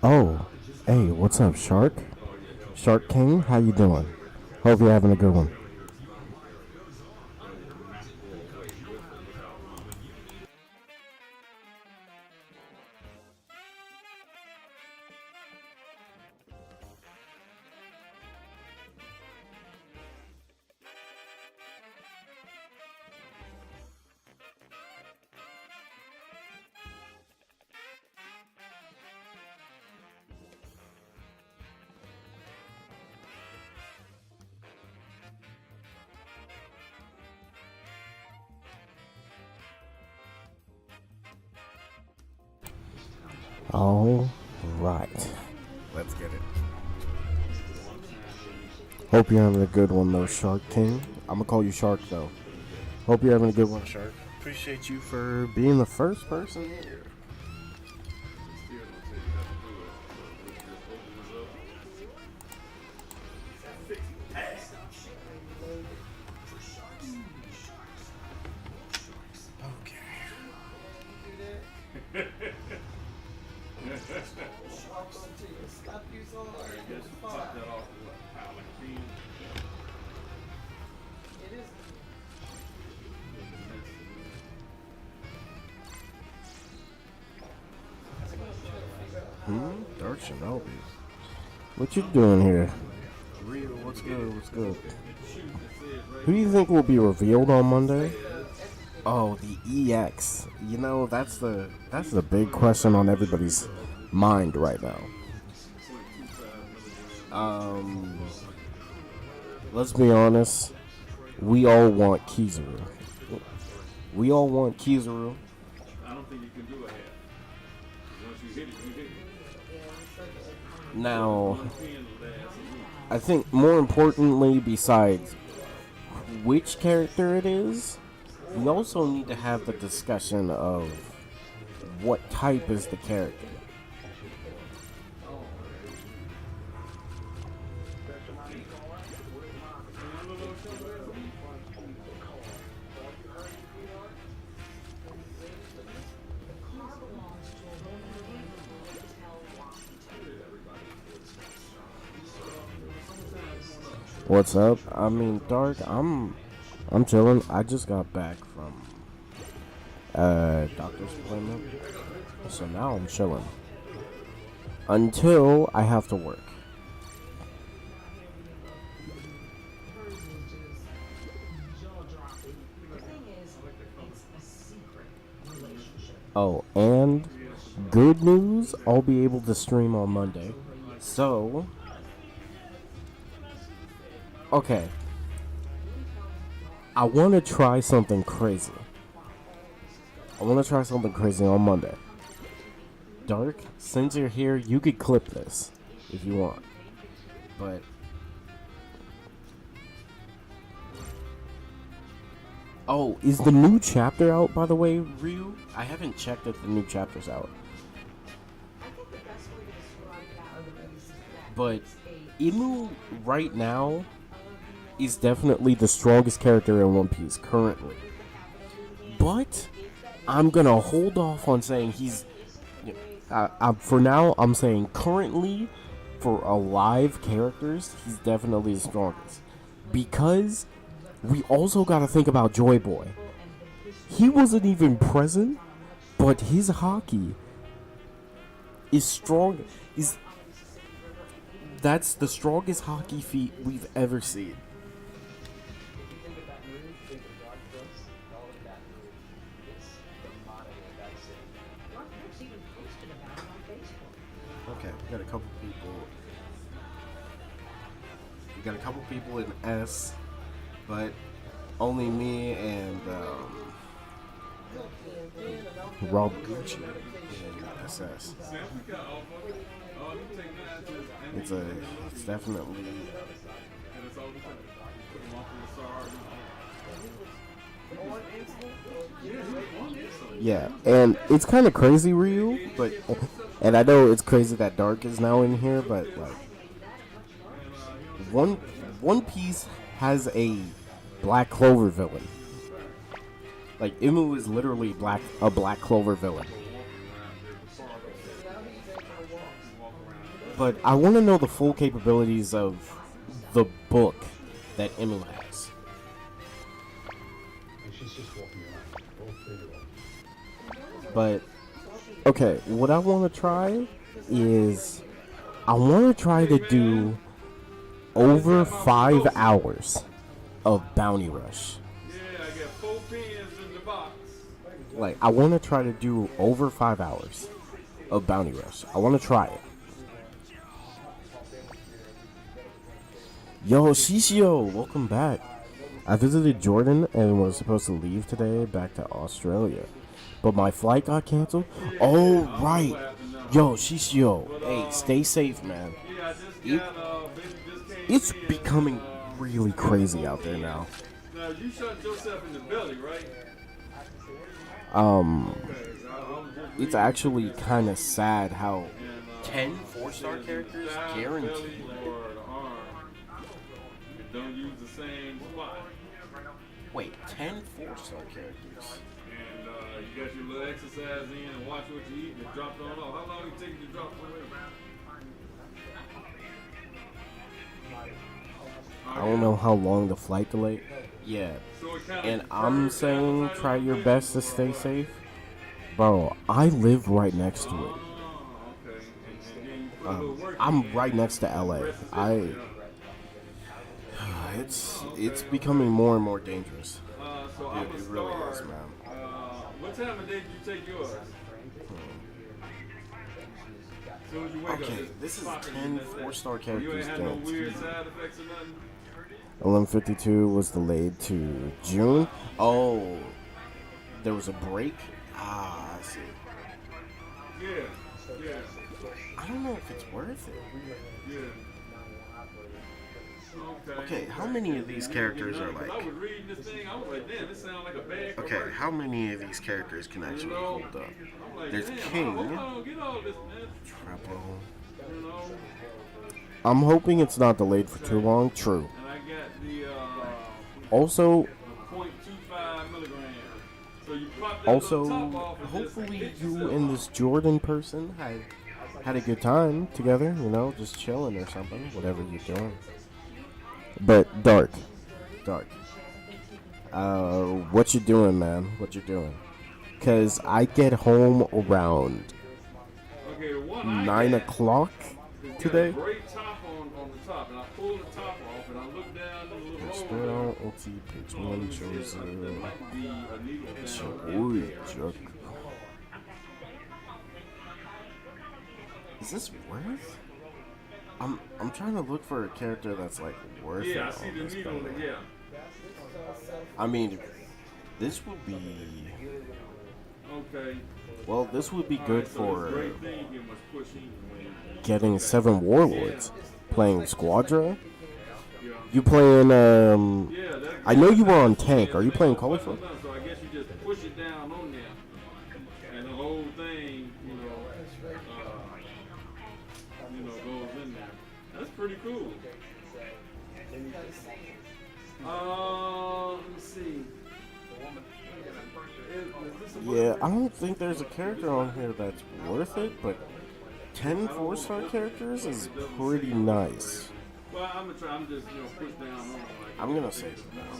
Oh, hey, what's up, Shark? Shark King, how you doing? Hope you're having a good one. All right, let's get it. Hope you're having a good one, though, Shark King. I'm gonna call you Shark, though. Hope you're having a good one, Shark. Appreciate you for being the first person here. Dark Shinobi. What you doing here? Real, what's good? What's good? Who do you think will be revealed on Monday? Oh, the EX. You know, that's the big question on everybody's mind right now. Let's be honest. We all want Kizaru. We all want Kizaru. I don't think you can do a half. Once you hit it, you hit it. Now, I think more importantly, besides which character it is, we also need to have the discussion of what type is the character. What's up? I mean, Dark, I'm chilling. I just got back from doctor's appointment, so now I'm chilling until I have to work. Oh, and good news, I'll be able to stream on Monday. So, okay, I want to try something crazy. I want to try something crazy on Monday. Dark, since you're here, you could clip this if you want. But oh, is the new chapter out, by the way, Ryu? I haven't checked if the new chapter's out. But Imu right now is definitely the strongest character in One Piece currently. But I'm gonna hold off on saying he's. For now, I'm saying currently, for alive characters, he's definitely the strongest. Because we also gotta think about Joy Boy. He wasn't even present, but his hockey is strong. That's the strongest hockey feat we've ever seen. Okay, we got a couple people. We got a couple people in S, but only me and Rob Gucci in SS. It's definitely. Yeah, and it's kind of crazy, Ryu, but and I know it's crazy that Dark is now in here, but like One Piece has a Black Clover villain. Like Imu is literally a Black Clover villain. But I want to know the full capabilities of the book that Emu has. But, okay, what I want to try is, I want to try to do over 5 hours of Bounty Rush. Yeah, I got 4 pins in the box. Like, I want to try to do over 5 hours of Bounty Rush. I want to try it. Yo, Shishio, welcome back. I visited Jordan and was supposed to leave today back to Australia, but my flight got canceled. Oh, right. Yo, Shishio, hey, stay safe, man. It's becoming really crazy out there now. Now, you shot yourself in the belly, right? It's actually kind of sad how 10 4-star characters guaranteed. Don't use the same spot. Wait, 10 4-star characters. And you got your little exercise in and watch what you eat and drop it on off. How long did it take you to drop it I don't know how long the flight delay. Yeah. And I'm saying try your best to stay safe. Bro, I live right next to it. I'm right next to LA. It's becoming more and more dangerous. It really is, man. What time of day did you take yours? Soon as you wake Okay, up, this is 10 4-star characters. You ain't had no weird side effects or nothing? 1152 was delayed to June. Oh, there was a break? Ah, I see. Yeah. I don't know if it's worth it. Yeah. Okay, how many of these characters are like... I was reading this thing, I was like, damn, this sounds like a bad Okay, how many of these characters can actually hold up? There's King, Treble. I'm hoping it's not delayed for too long. True. And I got the also, 0.25 milligrams. So you pop that hopefully you and this Jordan person had a good time together. You know, just chilling or something, whatever you're doing. But dark. What you doing, man? What you doing? Cause I get home around 9 o'clock today. Great top on the top, and I pull the top off, and I look down the little hole. Page 1 shows Is this worth? I'm trying to look for a character that's like worth it. Yeah, I see the needle. Yeah. I mean, this would be. Okay. Well, this would be good for for getting 7 warlords. Playing Squadra. You playing? I know you were on tank. Are you playing colorful? So I guess you just push it down on there, and the whole thing, goes in there. That's pretty cool. Let me see. Yeah, I don't think there's a character on here that's worth it, but 10 4-star characters is pretty nice. Well, I'm gonna try. I'm just push down on it. I'm gonna say it now.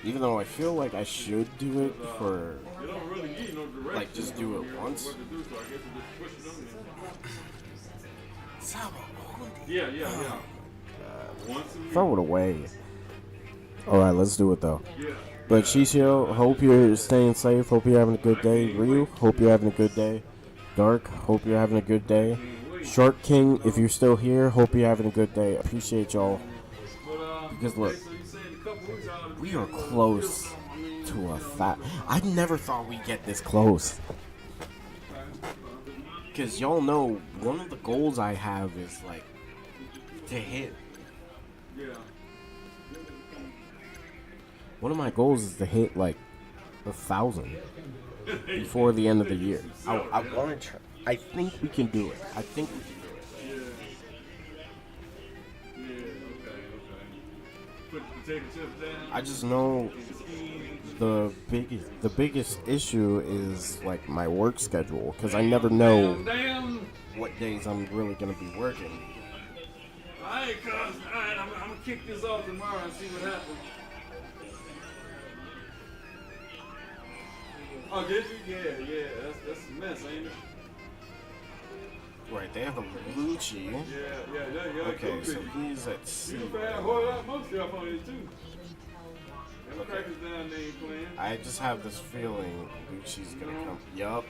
Even though I feel like I should do it for, you don't really need no direction. like, just do it once. What to do, so I guess you just push it on there. Yeah. Throw it away. Alright, let's do it though. Yeah. But Shishio, hope you're staying safe. Hope you're having a good day. Ryu, hope you're having a good day. Dark, hope you're having a good day. Shark King, if you're still here, hope you're having a good day. Appreciate y'all. Because look, we are close to a fat. I never thought we'd get this close. Because y'all know, one of the goals I have is like to hit. One of my goals is to hit like 1,000 before the end of the year. I want to try. I think we can do it. put the potato chips down. I just know the biggest issue is like my work schedule because I never know Damn. what days I'm really gonna be working. Alright, cuz. Alright, I'm gonna kick this off tomorrow and see what happens. Oh, did you? Yeah. That's a mess, ain't it? Right, they have a Lucci. Yeah. Okay, so he's at You C. can find a whole lot more stuff on it, too. Them crackers down there ain't playing. I just have this feeling Lucci's gonna come. Yup.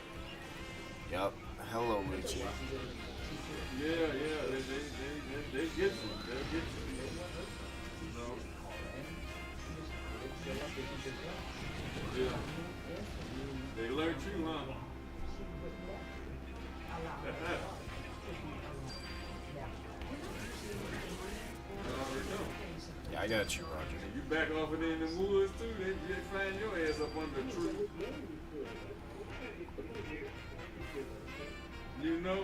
Hello, Lucci. Yeah, they get you. They'll get you. No. Yeah. They learned you, huh? Yeah, I got you, Roger. You back off of there in the woods too, they find your ass up under a tree. You know?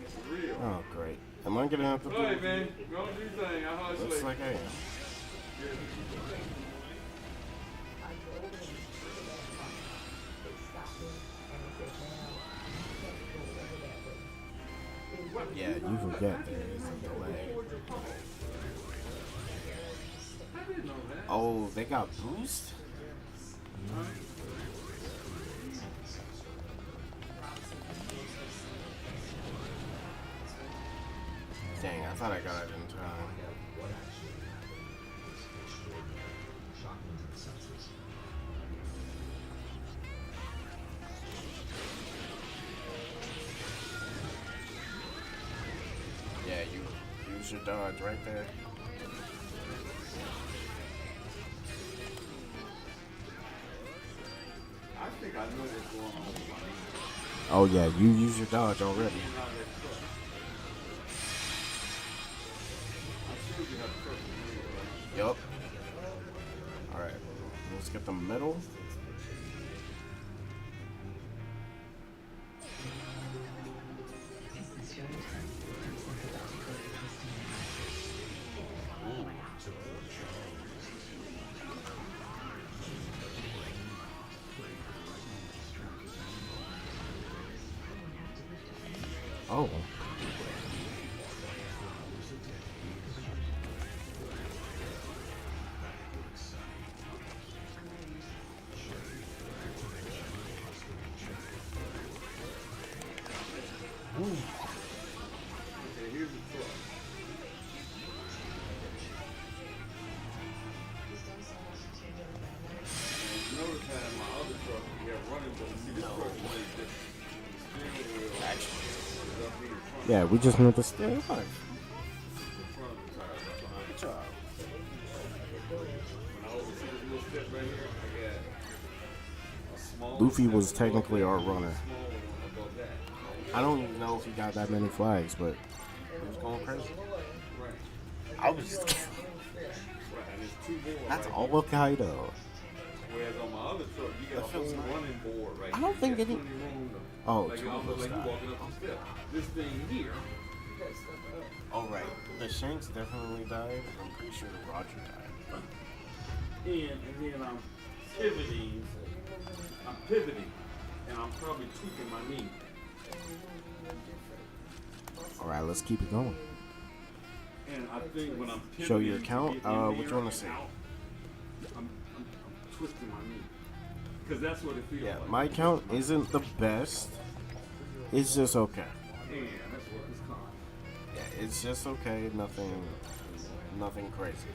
For real. Oh, great. Am I gonna have to do Alright, man. Go on do your thing. I'll holler Looks later. like I am. Yeah, you forget there is a delay. I didn't know that. Oh, they got boost? Dang, I thought I got it in time. Yeah, you use your dodge right there. I think I know what's going on with my knee. Oh yeah, you use your dodge already. I showed you how to trust me, right? Yup. Alright, let's get the middle. Oh. Okay, here's the truck. Notice how in my other truck we have running boards. See, this truck is just steering wheel. Actually. Is up here in front. Yeah, we just need to stay alive. The front of the tire is behind. Good job. When I oversee this little step right here, I got a small Luffy step was above technically that, our and a runner. small one above that. I don't even know if he got that many flags, but he was going crazy. Right. I was just Right. And it's two boards. That's right all here. Hokkaido. Whereas on my other truck, you got That a feels whole nice. running board right I don't here. think You got any- plenty of room to- Oh, like two you of almost those like you got walking up some steps. This thing here, Oh, right. The Shanks definitely died. I'm pretty sure the Roger died. and then I'm pivoting, and I'm probably tweaking my knee. Alright, let's keep it going. And I think when I'm pivoting, Show your to account. get in What there you wanna and see? out, I'm twisting my knee. Because that's what it feels Yeah, like. my count isn't the best. It's just okay. Yeah, that's what it's called. Yeah, it's just okay. Nothing crazy.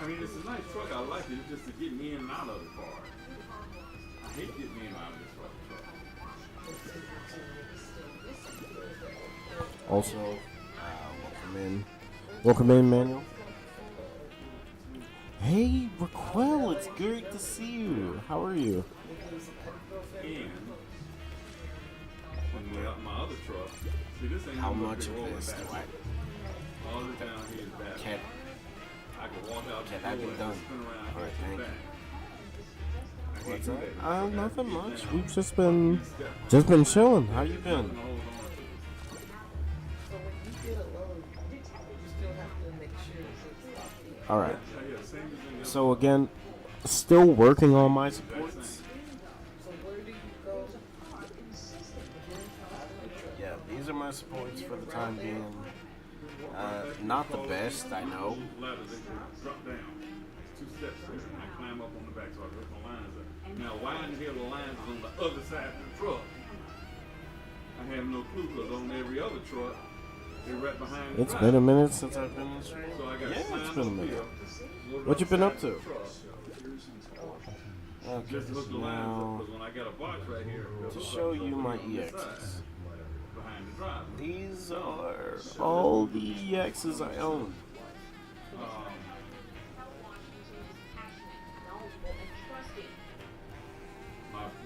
I mean, it's a nice truck. I like it. It's just to get me in and out of the car. I hate getting in and out of this fucking truck. Also, welcome in, Manuel. Hey, Raquel, it's great to see you. How are you? And when my other truck, see, this ain't How even much big of rolling this do back. All this down here is bad. Can I can walk out Can the that be door done? and spin around All right, and thank back. you. I What's that? Nothing much. We've just been chilling. How you been? All right. So again, still working on my supports. Yeah, these are my supports for the time being. Not the best, I know. Two steps there, and I climb up on the back so I can hook my lines up. Now, why in the hell the lines is on the other side of the truck? I have no clue because on every other truck, they're right behind the It's been a minute since I've been in the stream. So I got Yeah, it's been a minute. What What you been up to? Okay, just hook the lines up because when I got a box right here, To show you my EXs. behind the driver. These are all the EXs I own.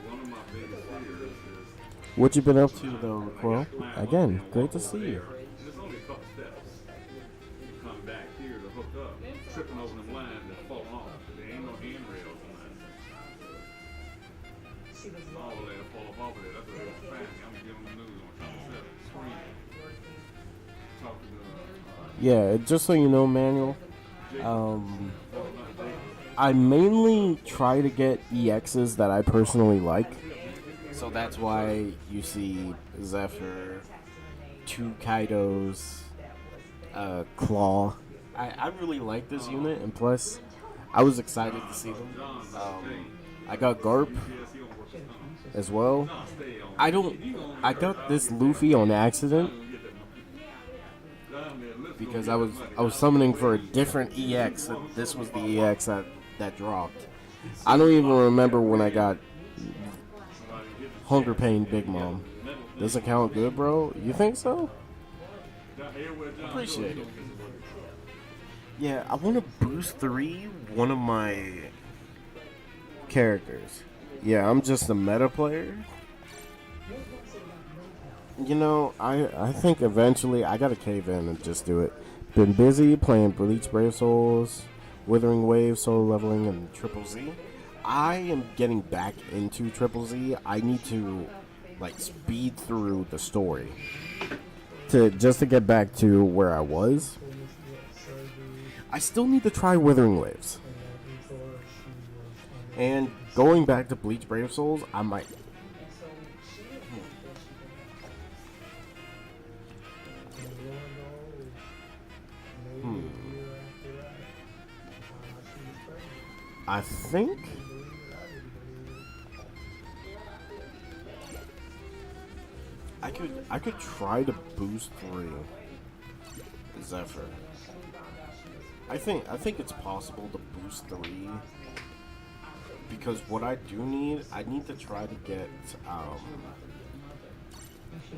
One of my biggest fears is What you been up to though, Quill? Again, great to see you. there's only a couple steps. You come back here to hook up, tripping over them lines and falling off. There ain't no handrails on that. All of that fall off of there. That's what they was finding. I'm giving them news on top of screaming. Talking to Yeah, just so you know, Manuel, I mainly try to get EXs that I personally like. So that's why you see Zephyr, two Kaidos, Claw. I really like this unit, and plus, I was excited to see them. I got Garp as well. I got this Luffy on accident because I was summoning for a different EX, and this was the EX that dropped. I don't even remember when I got Hunger Pain Big Mom. Does it count good, bro? You think so? Appreciate it. Yeah, I want to boost 3 one of my characters. Yeah, I'm just a meta player. You know, I think eventually I gotta cave in and just do it. Been busy playing Bleach Brave Souls, Withering Wave, solo leveling, and Triple Z. I am getting back into Triple Z. I need to like speed through the story to get back to where I was. I still need to try Withering Waves. And going back to Bleach Brave Souls, I might. I think I could try to boost 3 Zephyr. I think it's possible to boost 3 because what I need to try to get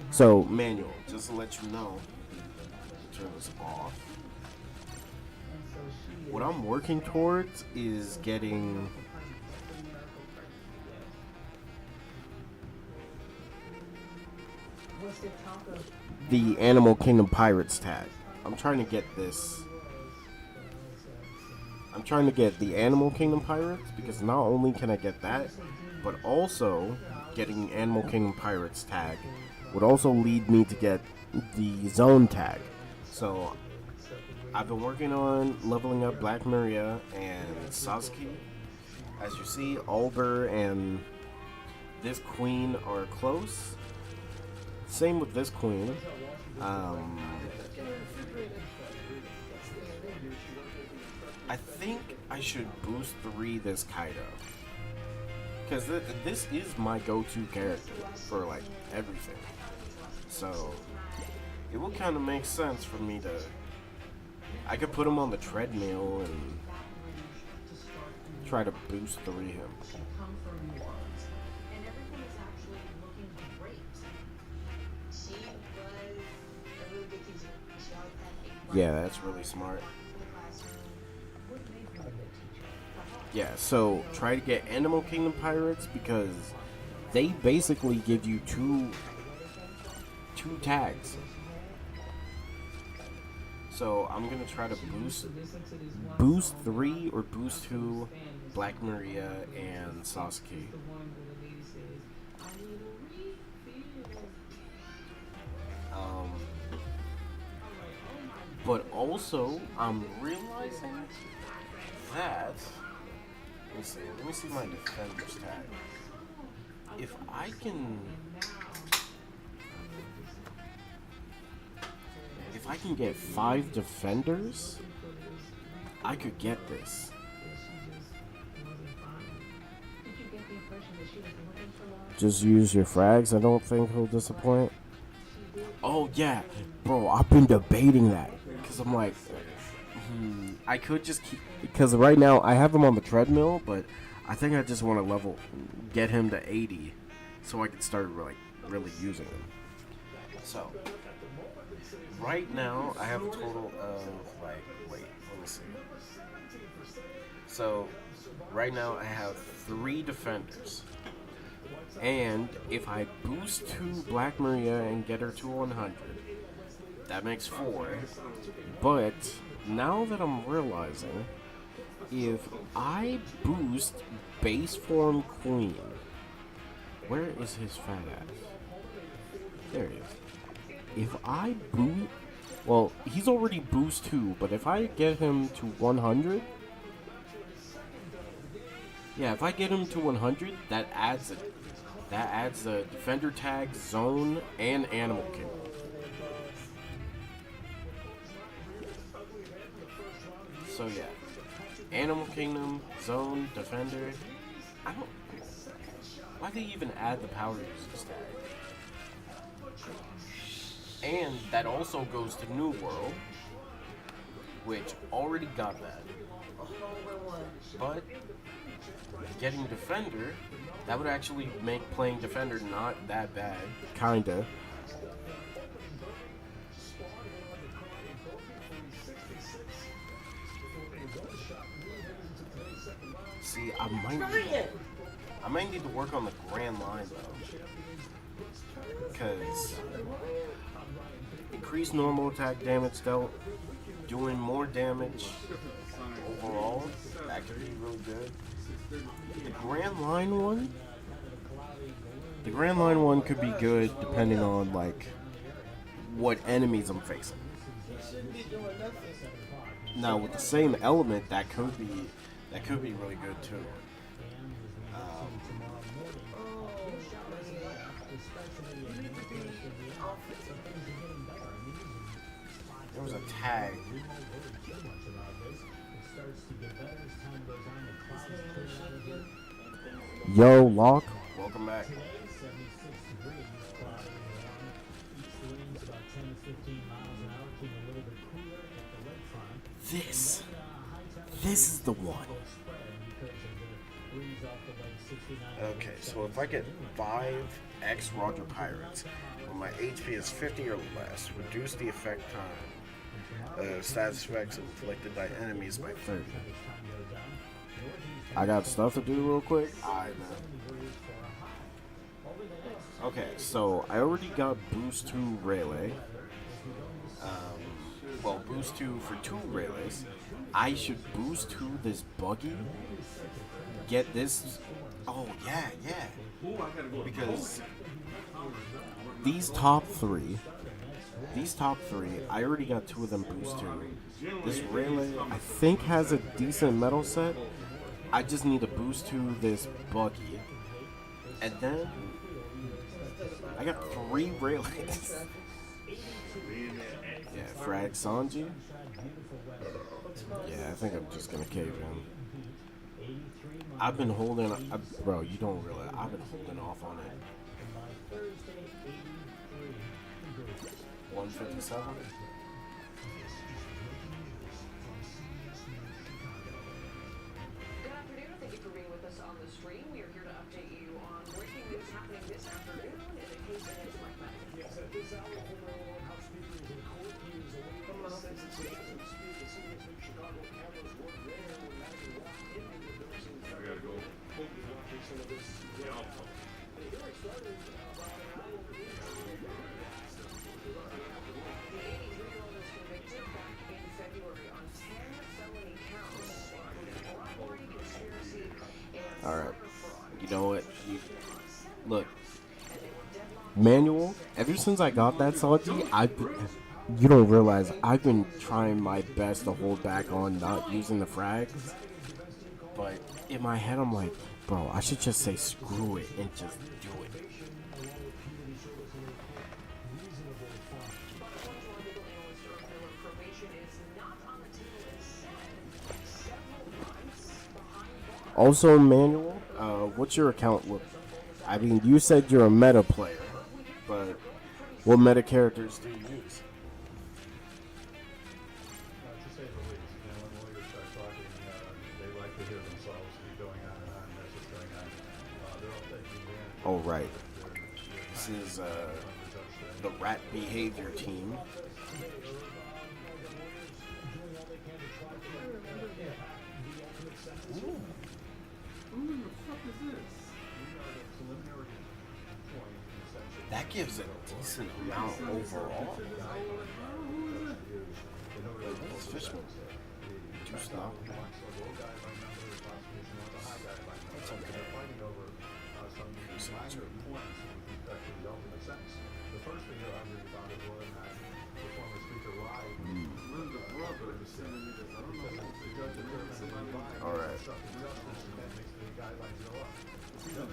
so manual, just to let you know, turn this off. What I'm working towards is getting the Animal Kingdom Pirates tag. I'm trying to get this. I'm trying to get the Animal Kingdom Pirates because not only can I get that, but also getting Animal Kingdom Pirates tag would also lead me to get the Zone tag. So I've been working on leveling up Black Maria and Sasuke. As you see, Alber and this queen are close. Same with this queen. I think I should boost 3 this Kaido. Because this is my go-to character for like everything. So it will kind of make sense for me to... I could put him on the treadmill and try to boost 3 him. Yeah, that's really smart. Yeah, so try to get Animal Kingdom Pirates because they basically give you two tags. So I'm gonna try to boost 3 or boost 2 Black Maria and Sasuke. Um, but also, I'm realizing that. Let me see my defender's tag. If I can get 5 defenders, I could get this. Just use your frags. I don't think he'll disappoint. Oh yeah, bro, I've been debating that because I'm like, I could just keep, because right now I have him on the treadmill, but I think I just want to get him to 80, so I can start really using him. So right now I have a total of wait, let me see. So right now I have 3 defenders. And if I boost to Black Maria and get her to 100, that makes 4. But now that I'm realizing, if I boost base form Queen, where is his fat ass? There he is. If I boost, well, he's already boost 2, but if I get him to 100, yeah, if I get him to 100, that adds the defender tag, zone, and animal kingdom. So yeah, animal kingdom, zone, defender. Why they even add the power users tag? And that also goes to New World, which already got that. But getting defender, that would actually make playing defender not that bad. Kinda. See, I might need to work on the grand line though, because increased normal attack damage dealt, doing more damage overall, that could be really good. The Grand Line one could be good depending on what enemies I'm facing. Now with the same element, that could be really good too. There was a tag. Yo, Locke. Welcome back. This is the one. Okay, so if I get 5x Roger Pirates, when my HP is 50 or less, reduce the effect time, status effects inflicted by enemies by 30. I got stuff to do real quick. Alright, man. Okay, so I already got boost 2 Rayleigh. Well, boost 2 for 2 Rayleighs. I should boost 2 this buggy. Get this. Oh, yeah. Because these top three, I already got 2 of them boost 2. This Rayleigh, I think, has a decent metal set. I just need to boost to this buggy. And then I got 3 Rayleighs. Yeah, Frag Sanji. Yeah, I think I'm just gonna cave in. I've been holding, bro, you don't realize, I've been holding off on it. 157? On the stream, we are here to update you on breaking news happening this afternoon in the case of his like that. Yes, at this hour, former House Speaker is in court. He is awaiting a sentencing to speak. As soon as the Chicago cameras were there, when Matthew walked into the building, I gotta go. Watching some of this. The hearing started about an hour ago. The 83-year-old was convicted back in February on 10 felony counts, including bribery, conspiracy, All right. You know what? Look, Manual. Ever since I got that Sanji, you don't realize I've been trying my best to hold back on not using the frags. But in my head, I'm like, bro, I should just say screw it and just do it. Also, Manual, what's your account look? I mean, you said you're a meta player, but what meta characters do you use? To say the least, when lawyers start talking, they like to hear themselves keep going on and on. That's what's going on. They're all taking advantage. Oh, right. This is the rat behavior team. That gives it a decent amount overall. This Fishman. Juice now. The first thing they're arguing about is whether or not the former speaker lied. All right.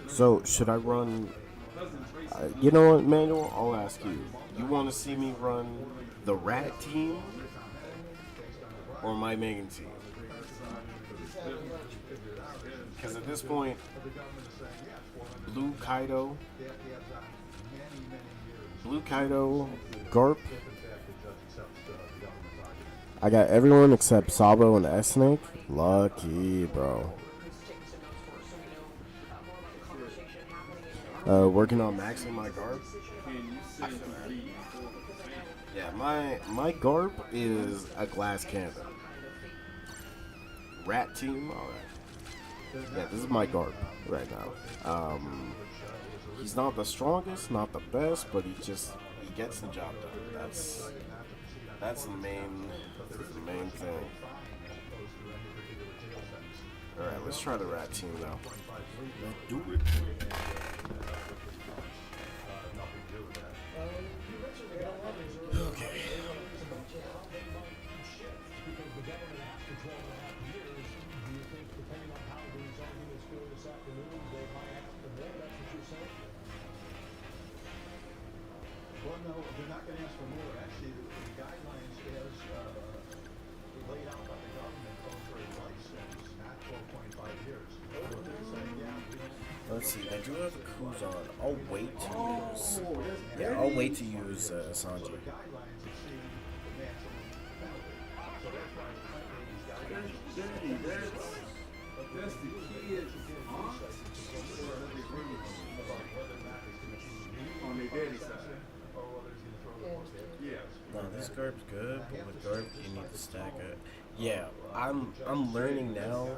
So should I run? You know what, Manuel? I'll ask you. You want to see me run the rat team or my Megan team? Because at this point, Blue Kaido, Garp. I got everyone except Sabo and S-Snake. Lucky, bro. Working on maxing my Garp. Yeah, my Garp is a glass cannon. Rat team, alright. Yeah, this is my Garp right now. He's not the strongest, not the best, but he gets the job done. That's the main thing. Alright, let's try the rat team now. Let's do it. Okay. Well, no, they're not going to ask for more. Actually, the guidelines as laid out by the government call for a license, not 12.5 years. They're saying, yeah, we don't. Let's see, I do have Kuzan. I'll wait to use. Yeah, I'll wait to use Sanji. Guidelines exceed the maximum penalty. So that's why these guidelines. That's the kids' aunt on their daddy's side. Yeah. No, this Garp's good, but with Garp you need to stack it. Yeah, I'm learning now.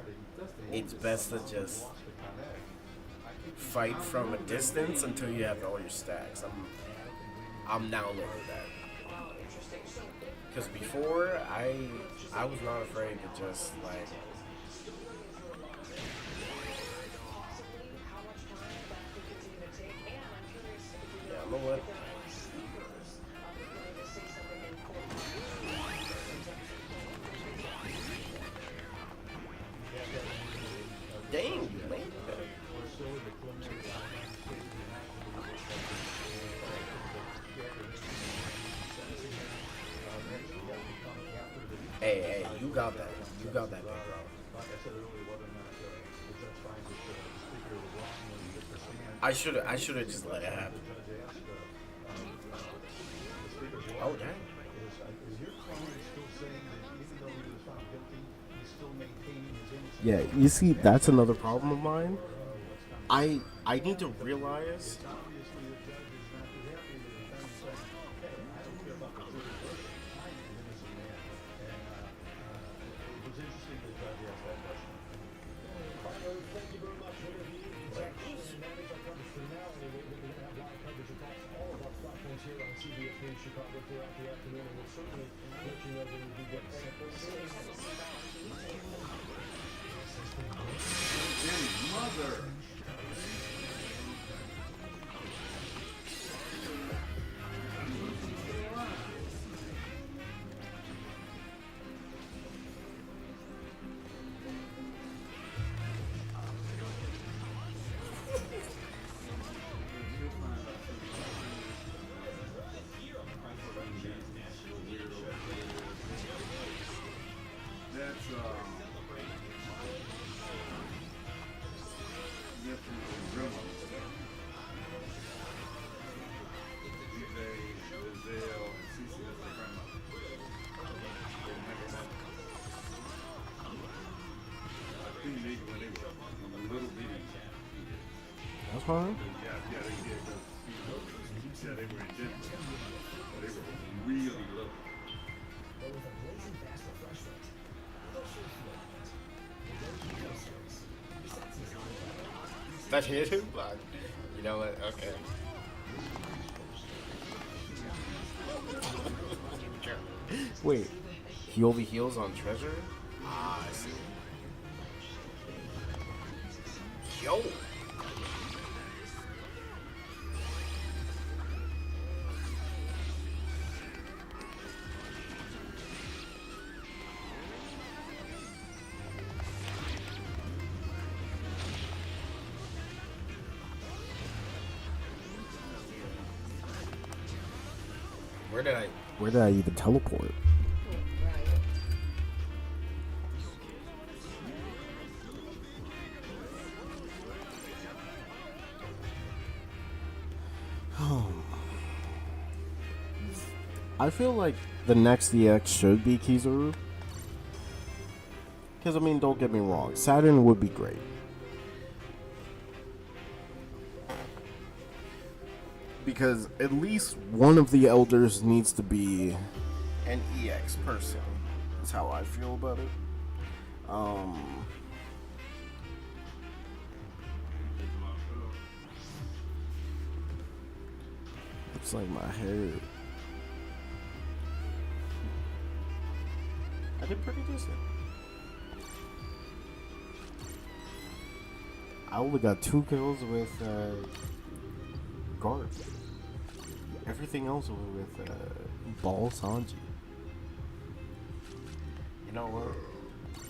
It's best to just fight from a distance until you have all your stacks. I'm now learning that. Because before I was not afraid to just like. Yeah, you know what? Dang, you made that. Hey, you got that. You got that, big bro. Like I said earlier, whether or not the judge finds that the speaker was wrong when he gets the stand. I should have just let it happen. Oh dang. Is your client still saying that even though he was found guilty, he's still maintaining his innocence? Yeah, you see, that's another problem of mine. I need to realize. Obviously, the judge is not too happy with the defendant saying, hey, I don't care about the jury's verdict. I'm an innocent man. And it was interesting the judge asked that question. Thank you very much. Whatever you need, manage our coverage for now. Anyway, we're going to have live coverage across all of our platforms here on CBS News Chicago throughout the afternoon, and we'll certainly let you know when we do get samples. And mother. That's definitely grandma. DJ, Giselle, and Cece, that's their grandmother. They never met. I think they, when they were little bitty. That's fine. Yeah, they did. Yeah, they were in Denver. But they were really little. But with a blazing fast refreshment, they'll sure feel it. The Go series. Besides his own That hit him? Like, you know what? Okay. Wait, he only heals on treasure? Ah, I see. Yo! Where did I even teleport? I feel like the next EX should be Kizaru. Because, I mean, don't get me wrong, Saturn would be great. Because at least one of the elders needs to be an EX person. That's how I feel about it. Looks like my hair. I did pretty decent. I only got 2 kills with guard. Everything else was with Ball Sanji. You know what?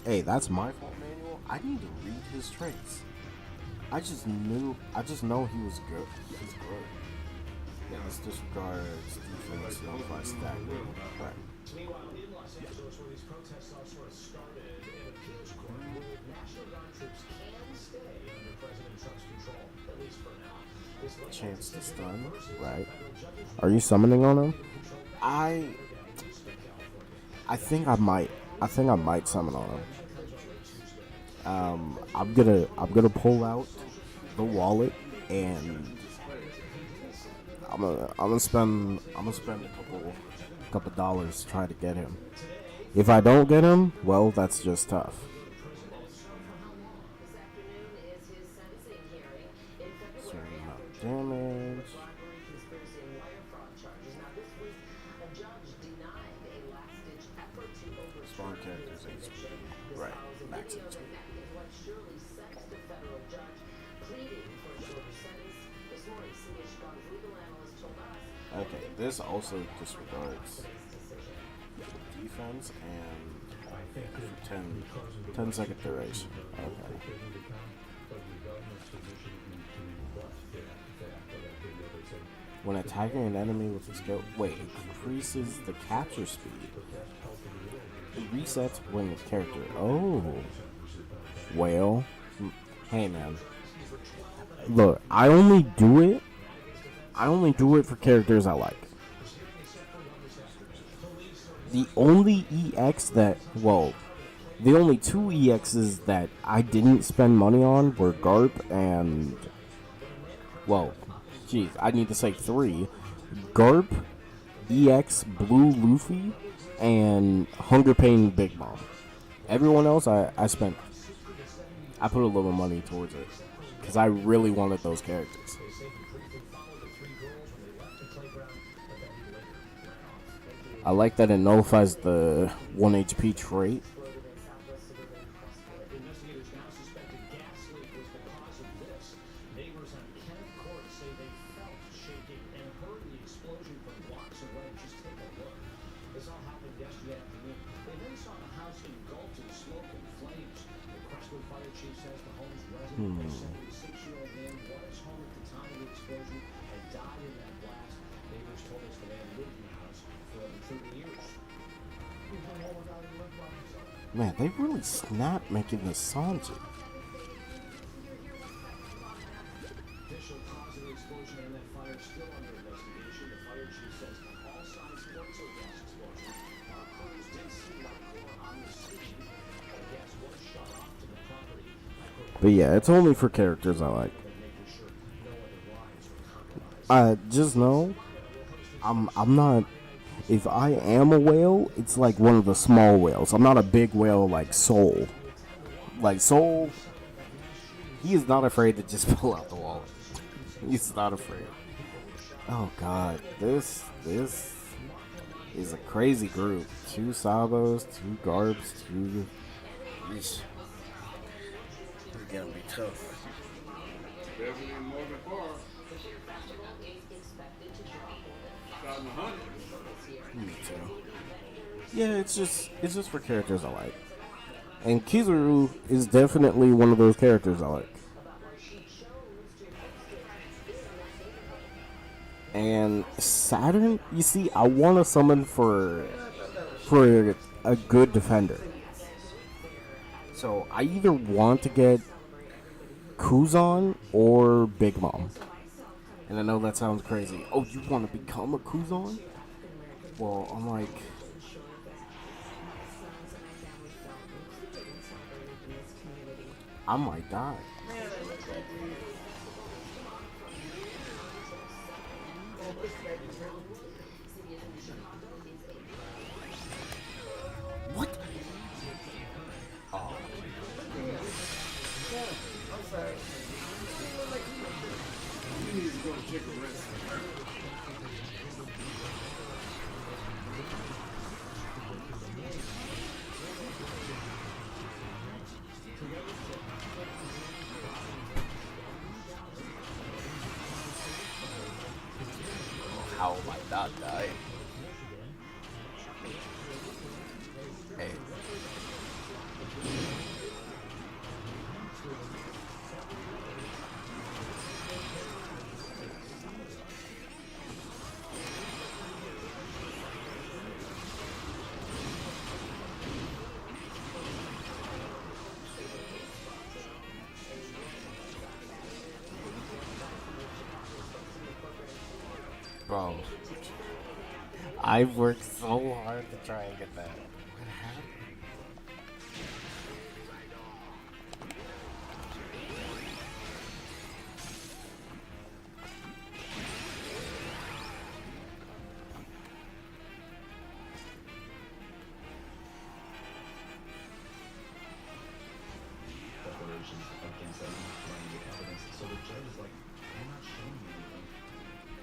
Hey, that's my fault, Manuel. I need to read his traits. I just know he was good. He's good. Yeah, this disregards defense, notify stack. Right. Meanwhile, in Los Angeles, where these protests all sort of started, an appeals court ruled National Guard troops can stay under President Trump's control, at least for now. This Chance to stun, right? Are you summoning on him? I think I might. I think I might summon on him. I'm gonna pull out the wallet and I'm gonna spend a couple dollars to try to get him. If I don't get him, well, that's just tough. Certain amount of damage. Spawn characters HP. Right, max HP. Okay, this also disregards defense and 10 second duration. Okay. When attacking an enemy with a skill, wait, increases the capture speed. It resets when the character. Oh, well, hey man, look, I only do it for characters I like. The only EX the only 2 EXs that I didn't spend money on were Garp and, I need to say 3. Garp, EX Blue Luffy, and Hunger Pain Big Mom. Everyone else I put a little money towards it because I really wanted those characters. I like that it nullifies the 1 HP trait. Westwood Fire Chief says the home's resident, a 76-year-old man, was home at the time of the explosion and died in that blast. Neighbors told us the man lived in the house for over 30 years. Man, they really snapped making this Sanji. Official cause of the explosion and that fire is still under investigation. The fire chief says all signs point to a gas explosion. Crews did see Lycor on the scene. The gas was shot off to the property. But yeah, it's only for characters I like. Making sure no other lives were compromised. Just know, I'm not. If I am a whale, it's like one of the small whales. I'm not a big whale like Soul. Like Soul, he is not afraid to just pull out the wallet. He's not afraid. Oh God, this is a crazy group. 2 Sabos, 2 Garbs, 2. It's gonna be tough. Definitely more than far. Shot in the 100. Me too. Yeah, it's just for characters I like. And Kizaru is definitely one of those characters I like. And Saturn, you see, I want to summon for a good defender. So I either want to get Kuzan or Big Mom. And I know that sounds crazy. Oh, you want to become a Kuzan? Well, I'm like, I might die. What? Oh. You need to go take a rest. How am I not dying? Hey. Bro, I've worked so hard to try and get that. What happened? Declarations against them, running with evidence. So the judge is like, I'm not showing you anything.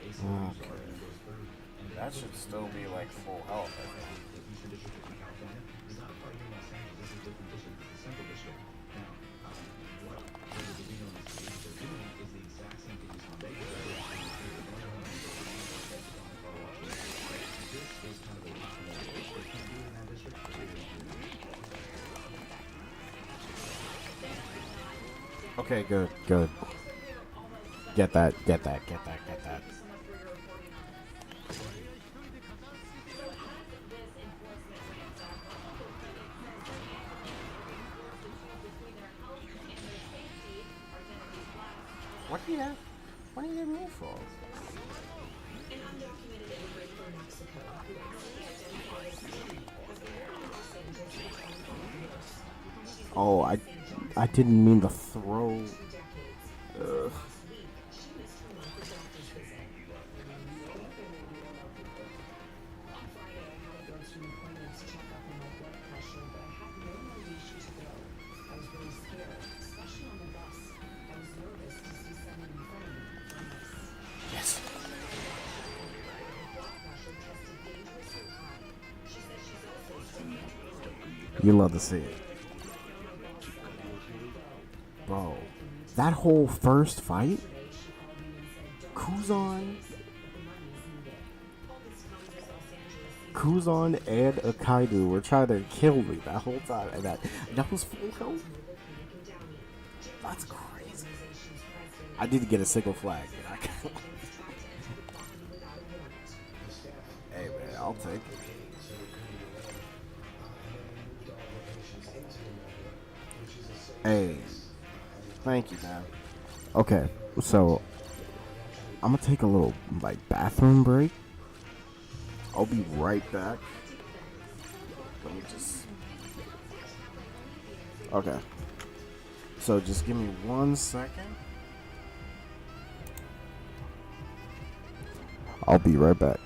ACLU's argument goes through, and That should still be like full health, I think. the Eastern District of California is not part of Los Angeles. This is a different district. It's the Central District. Now, what the Divino investigators are doing is the exact same thing as on Vegas. This is kind of a regional district. They can't do it in that district. Okay, good. Get that. What do you have? What do you have me for? Oh, I didn't mean to throw. Ugh. Yes. You love to see it. Bro, that whole first fight, Kuzan and Akaidu were trying to kill me that whole time, and that was full health. That's crazy. I did get a single flag. Hey man, I'll take it. Hey, thank you, man. Okay, so I'm gonna take a little like bathroom break. I'll be right back. Let me just. Okay. So just give me 1 second. I'll be right back.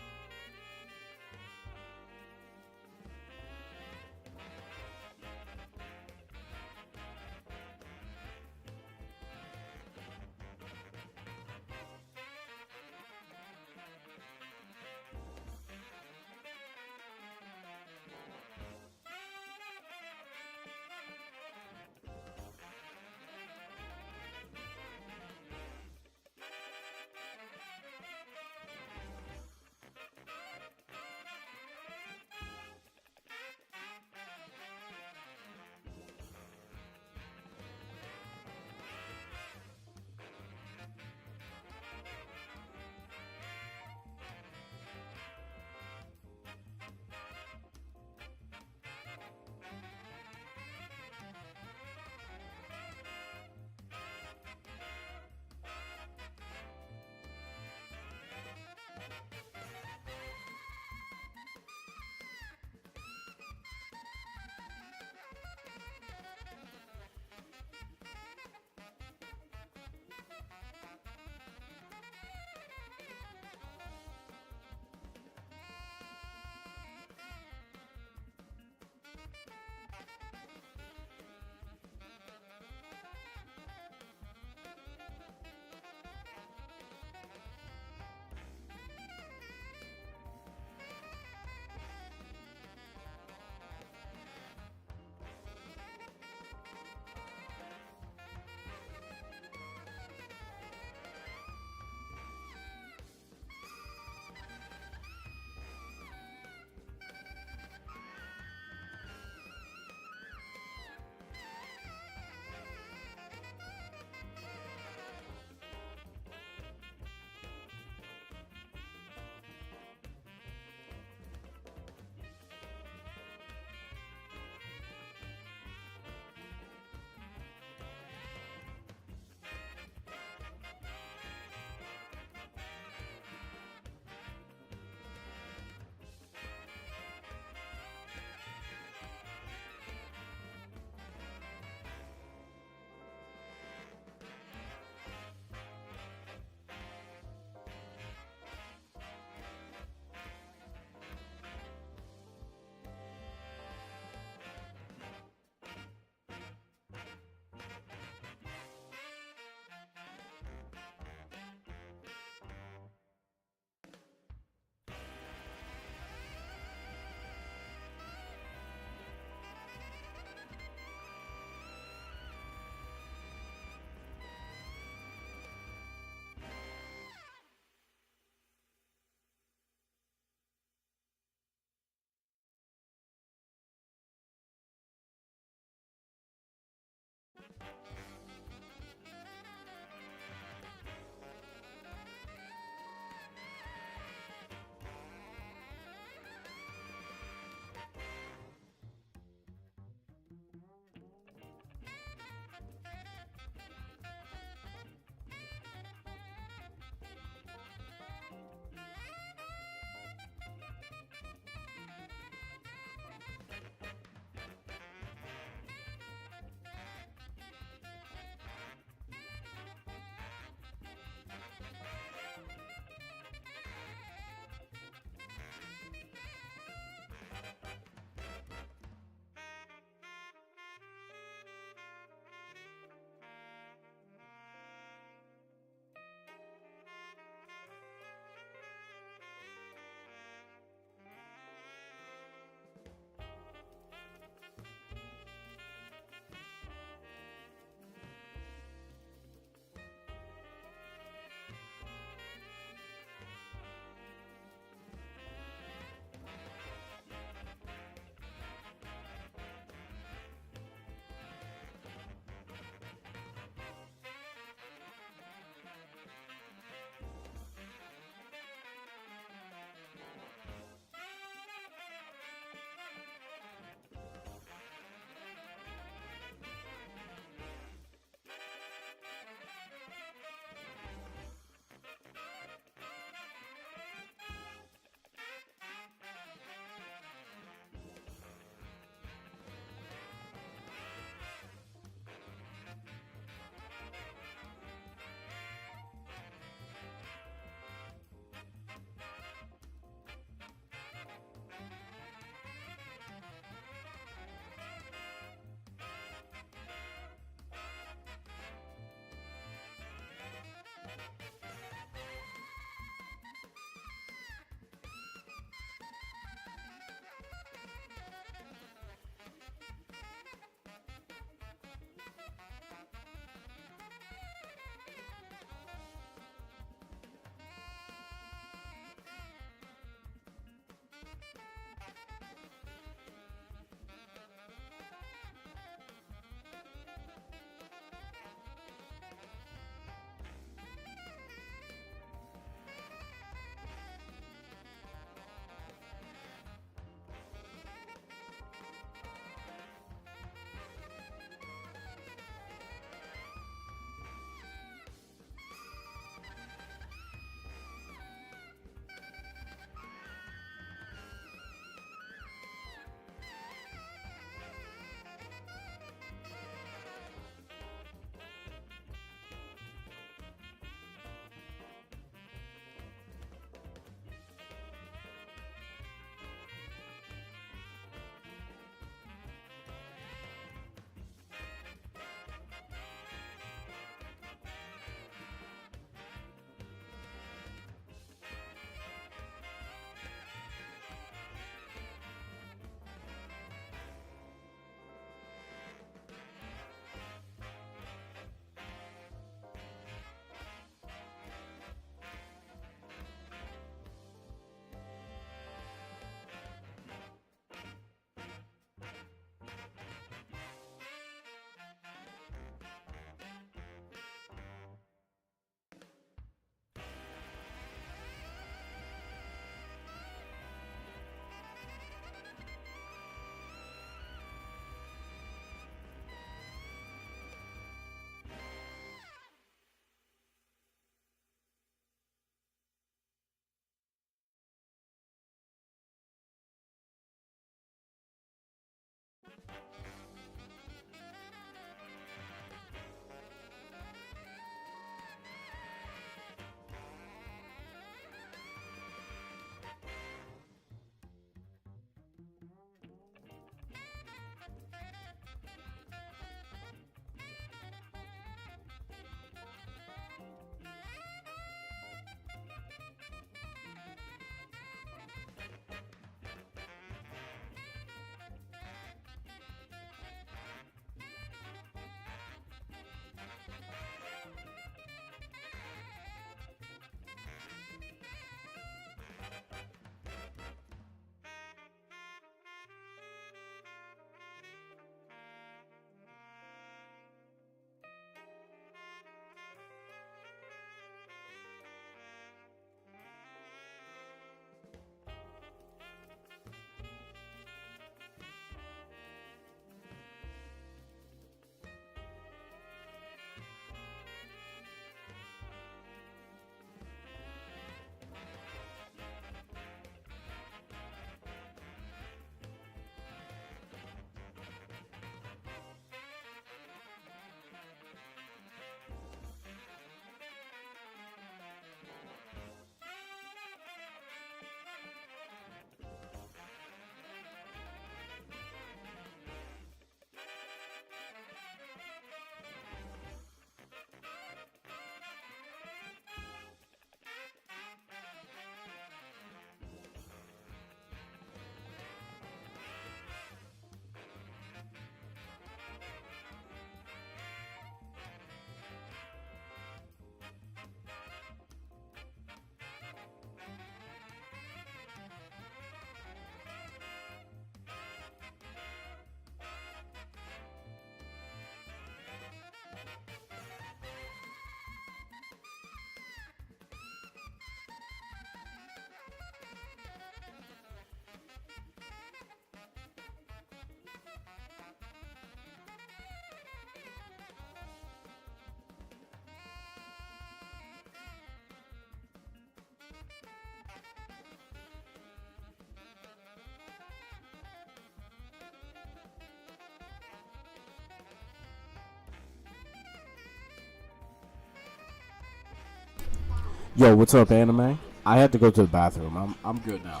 Yo, what's up, anime? I had to go to the bathroom. I'm good now.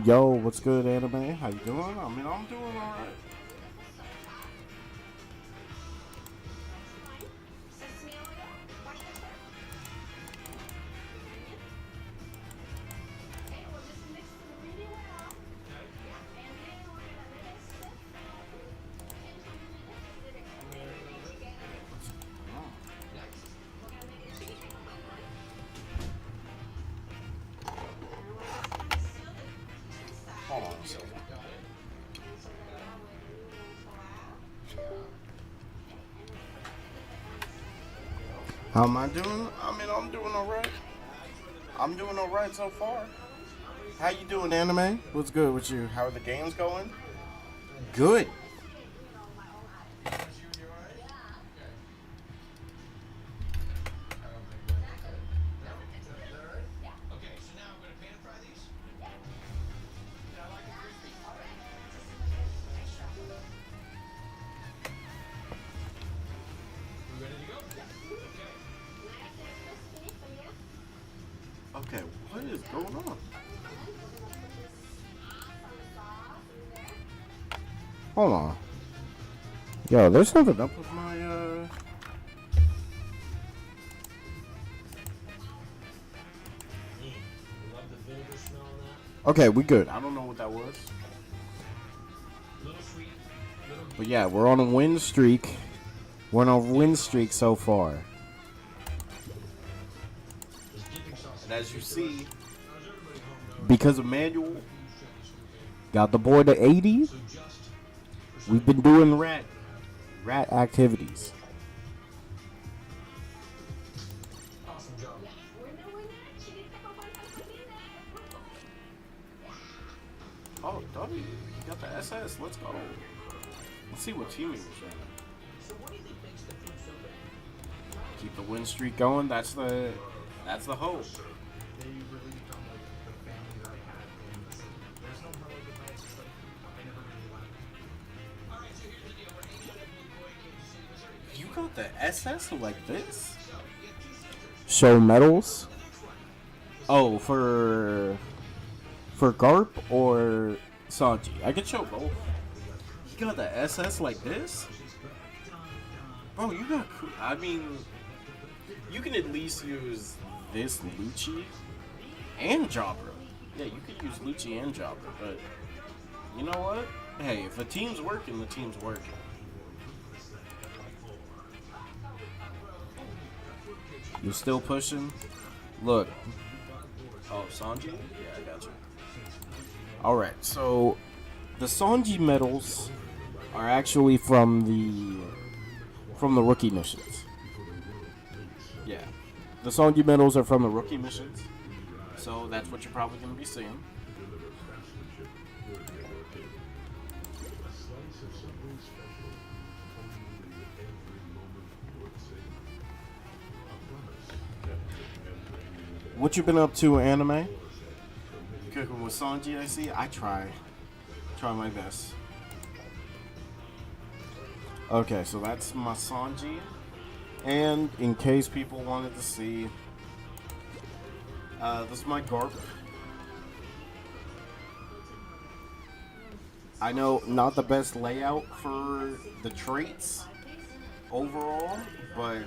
Yo, what's good, anime? How you doing? I mean, I'm doing alright. Hold on a second. How am I doing? I mean, I'm doing alright. I'm doing alright so far. How you doing, anime? What's good with you? How are the games going? Good. Okay, what is going on? Hold on. Yo, there's something up with my, Okay, we good. I don't know what that was. But yeah, we're on a win streak. We're on a win streak so far. And as you see, because Emmanuel got the boy to 80, we've been doing rat activities. Oh, W, you got the SS. Let's go. Let's see what teaming is right now. Keep the win streak going. That's the hope. You got the SS like this? Show medals? Oh, for Garp or Sanji? I could show both. You got the SS like this? Bro, you got... I mean... You can at least use this Lucci and Jabra. Yeah, you could use Lucci and Jabra, but... You know what? Hey, if a team's working, the team's working. You still pushing? Look. Oh, Sanji? Yeah, I got you. Alright, so the Sanji medals are actually from the rookie missions. Yeah. The Sanji medals are from the rookie missions. So that's what you're probably going to be seeing. What you been up to, anime? Cooking with Sanji, I see. I try my best. Okay, so that's my Sanji. And in case people wanted to see, this is my Garp. I know not the best layout for the traits overall, but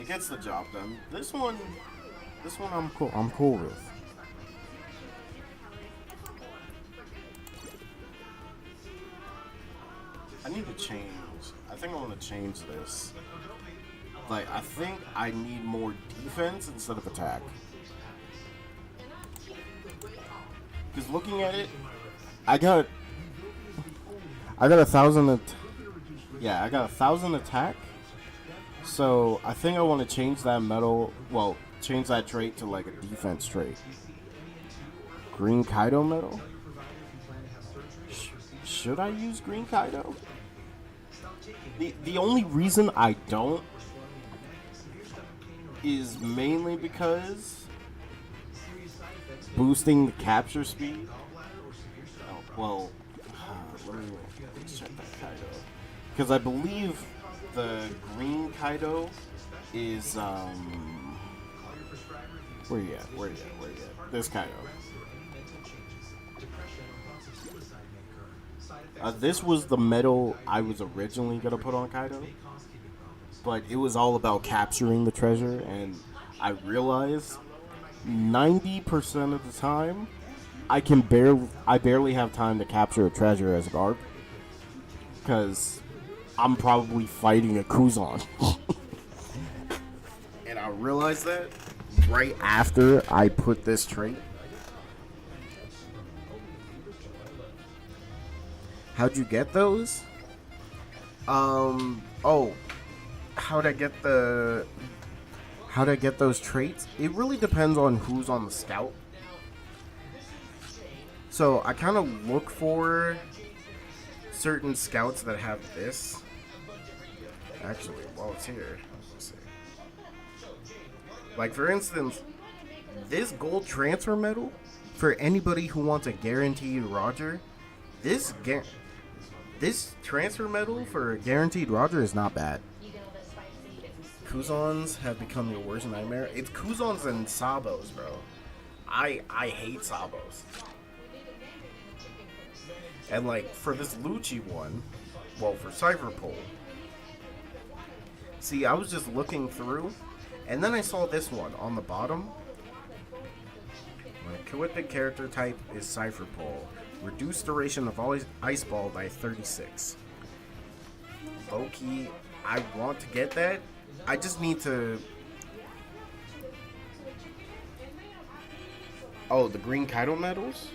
it gets the job done. This one I'm cool with. I need to change. I think I want to change this. Like, I think I need more defense instead of attack. Because looking at it, I got 1,000. I got 1,000 attack So I think I want to change that metal. Well, change that trait to like a defense trait. Green Kaido metal. Should I use Green Kaido? The only reason I don't is mainly because boosting the capture speed. Oh, well, let me check that Kaido. Because I believe the green Kaido is, where you at? Where you at? This Kaido. This was the medal I was originally going to put on Kaido. But it was all about capturing the treasure, and I realized 90% of the time, I barely have time to capture a treasure as a guard, because I'm probably fighting a Kuzan. And I realized that right after I put this trait. How'd you get those? How'd I get those traits? It really depends on who's on the scout. So I kind of look for certain scouts that have this. Actually, while it's here, let's see. Like for instance, this gold transfer medal for anybody who wants a guaranteed Roger. This transfer medal for a guaranteed Roger is not bad. Kuzans have become your worst nightmare. It's Kuzans and Sabos, bro. I hate Sabos. And like for this Lucci one, well for Cyberpole. See, I was just looking through, and then I saw this one on the bottom. My Coepic character type is Cypherpole. Reduced duration of Ice Ball by 36. Low-key, I want to get that. I just need to... Oh, the Green Kaido medals?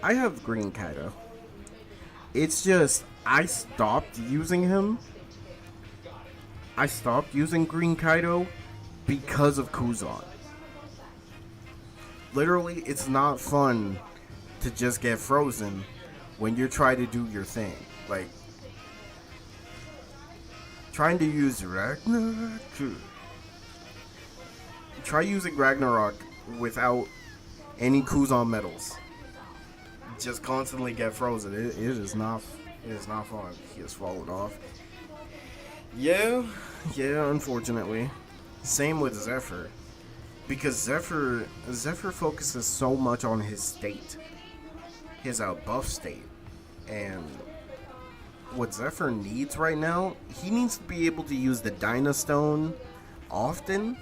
I have Green Kaido. It's just, I stopped using him. I stopped using Green Kaido because of Kuzan. Literally, it's not fun to just get frozen when you're trying to do your thing. Like, trying to use Ragnarok. Try using Ragnarok without any Kuzan medals. Just constantly get frozen. It is not fun. He has fallen off. Yeah, unfortunately. Same with Zephyr. Because Zephyr focuses so much on his state. His buff state. And what Zephyr needs right now, he needs to be able to use the Dynastone often.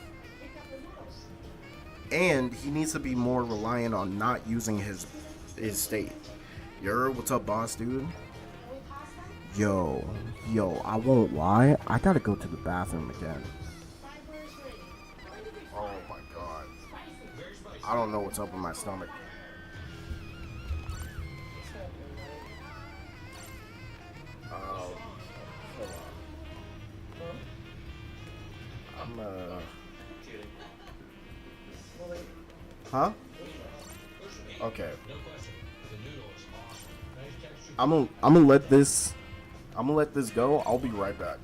And he needs to be more reliant on not using his state. Yo, what's up, boss dude? Yo, I won't lie. I gotta go to the bathroom again. Oh my god. I don't know what's up with my stomach. Hold on. Huh? Okay. I'm gonna let this go. I'll be right back.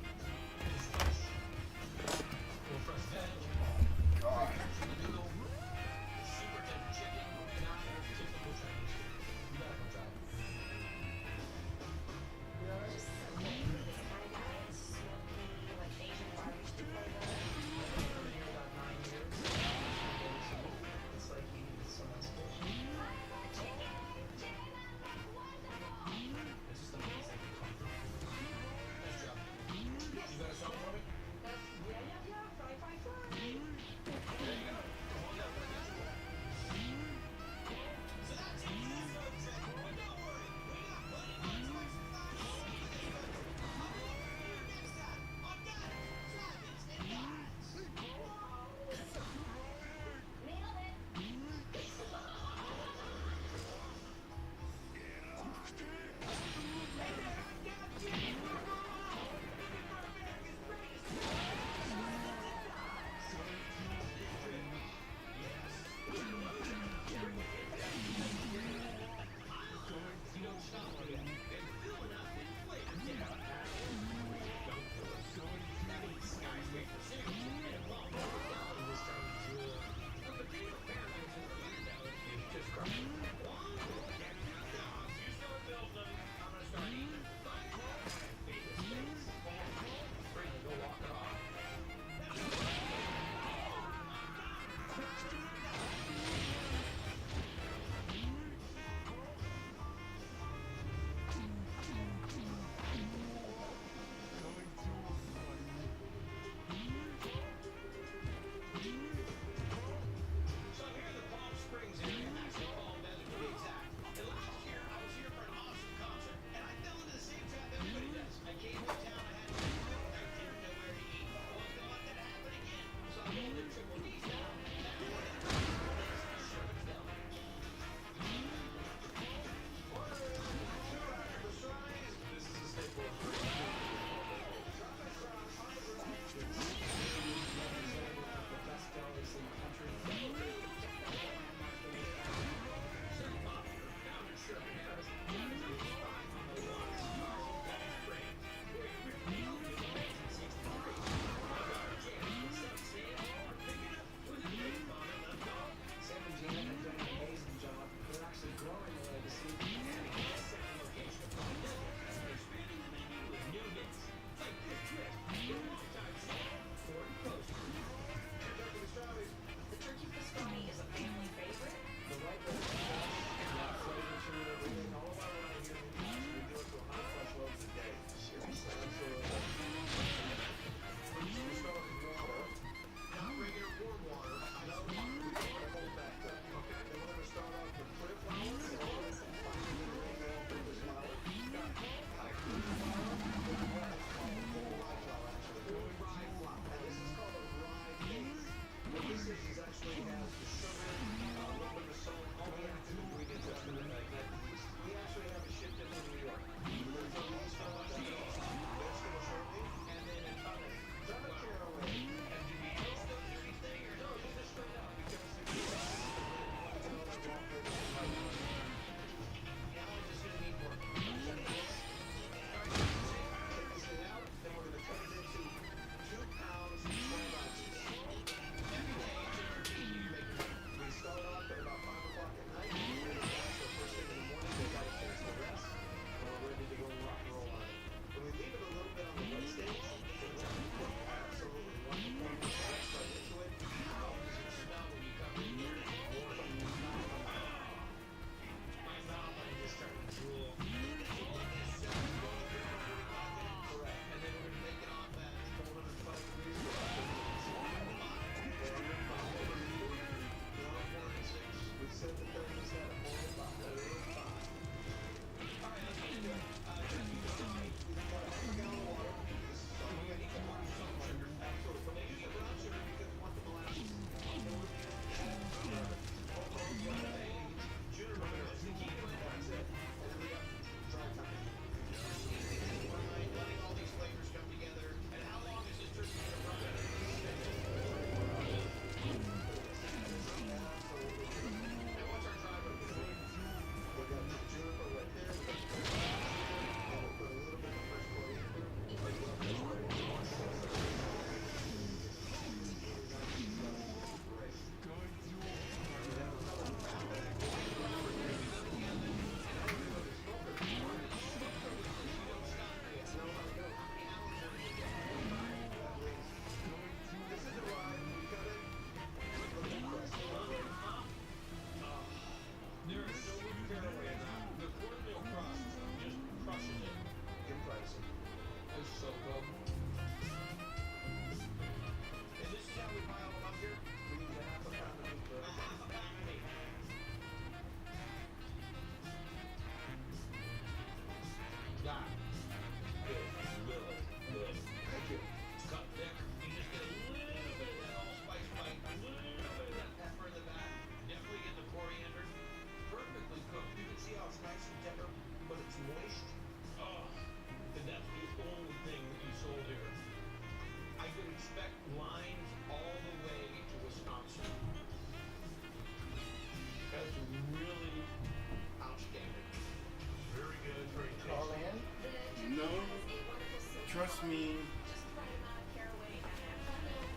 force me.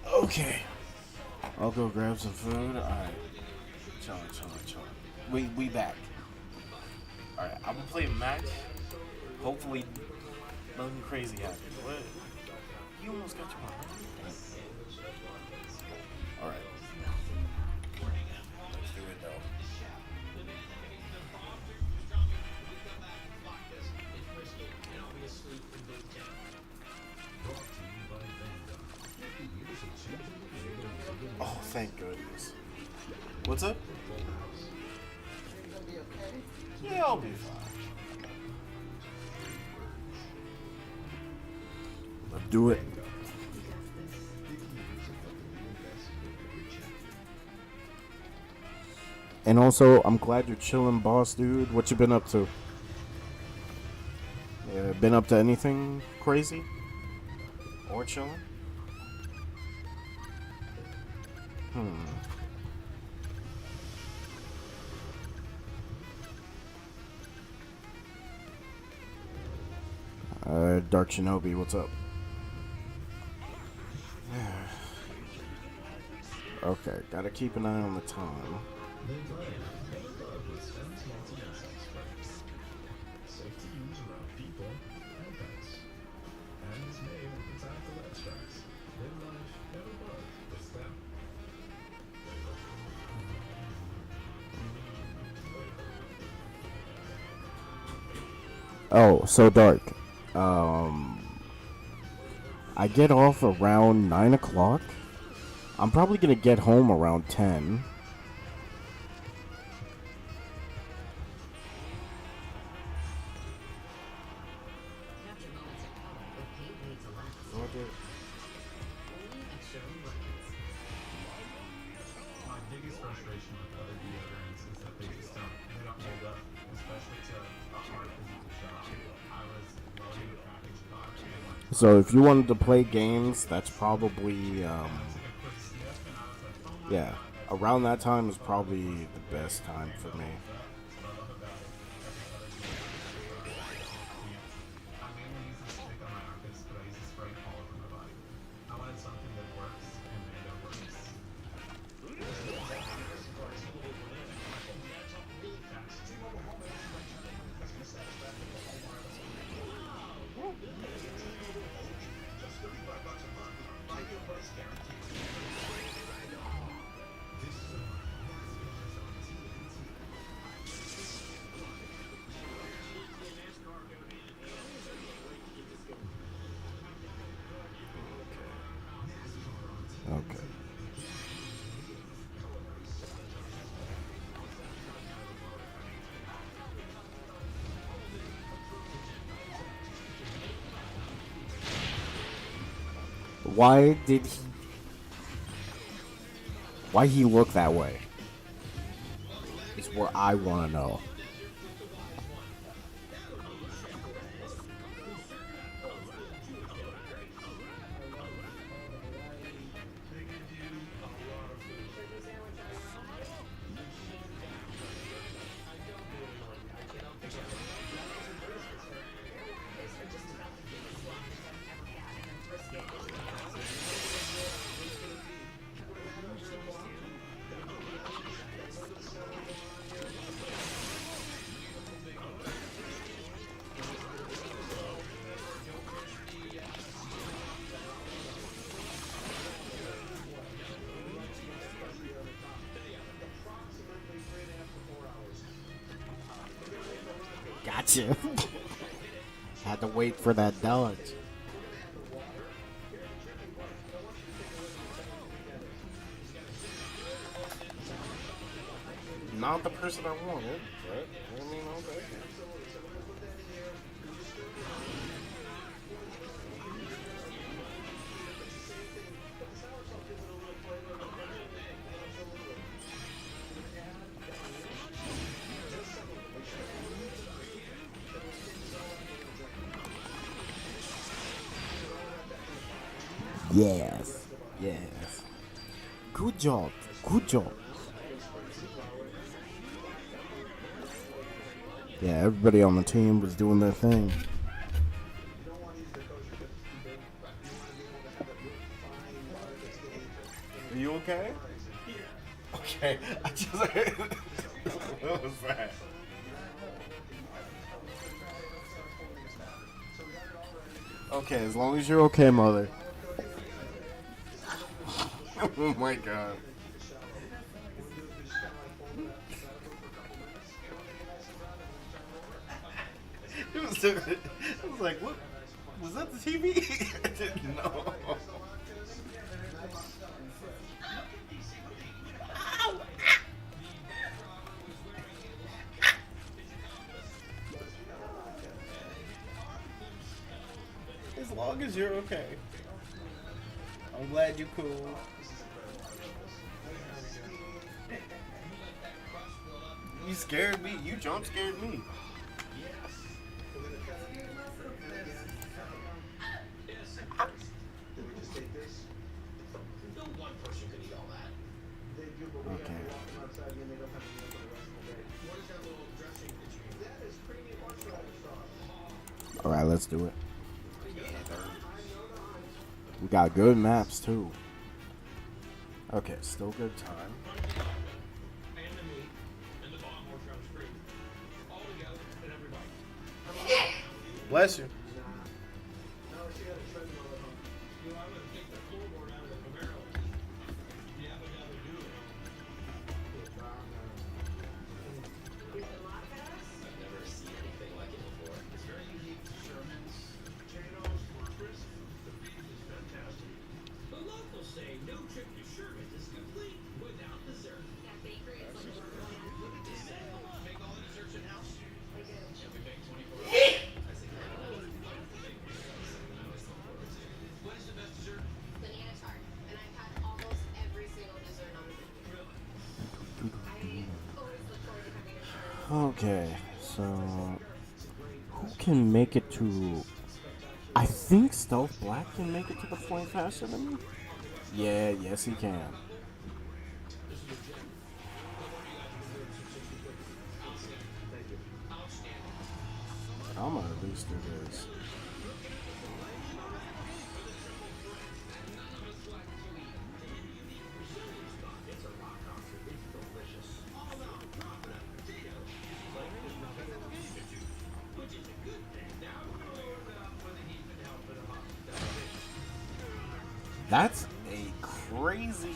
Okay. I'll go grab some food. Alright. Chillin'. We back. Alright, I'm gonna play a match. Hopefully, nothing crazy happens. What? You almost got your one. Alright. Let's do it though. Oh, thank goodness. What's up? Yeah, I'll be fine. Let's do it. And also, I'm glad you're chilling, boss dude. What you been up to? Been up to anything crazy? Or chilling? Dark Shinobi, what's up? Okay, gotta keep an eye on the time. Oh, so Dark. I get off around 9 o'clock. I'm probably gonna get home around 10. My biggest frustration with other deodorants is that they don't hold up, especially to a hard physical shot. I was loading the package box and like So if you wanted to play games, that's probably a quick sniff, and I was like, oh my yeah, around that time is probably the best time for me. I love about it. I mainly use this stick on my armpits, but I use this spray all over my body. I wanted something that works, and Mando works. Okay. Why did he? Why he look that way? Is what I want to know. Gotcha. Had to wait for that dodge. Not the person I wanted, but I mean, okay. Yes. Yes. Good job. Good job. Yeah, everybody on the team was doing their thing. Are you okay? Okay, I just what was that? Okay, as long as you're okay, mother. Oh my god. It was like, what? Was that the TV? I didn't know. As long as you're okay. I'm glad you're cool. You scared me. You jump scared me. Okay. All right, let's do it. We got good maps too. Okay, still good time. Bless you. Okay, so who can make it to? I think Stealth Black can make it to the point faster than me. Yeah, yes he can. I'm gonna at least do this. That's a crazy.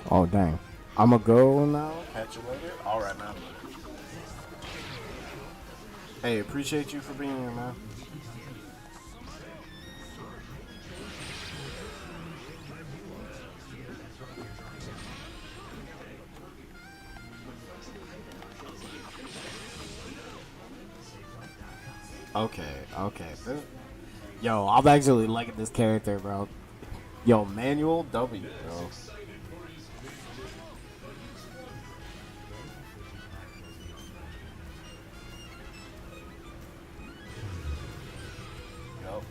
Oh dang. I'ma go now. Catch you later. Alright, man. Hey, appreciate you for being here, man. Okay. Yo, I'm actually liking this character, bro. Yo, Manual W, bro. Yup.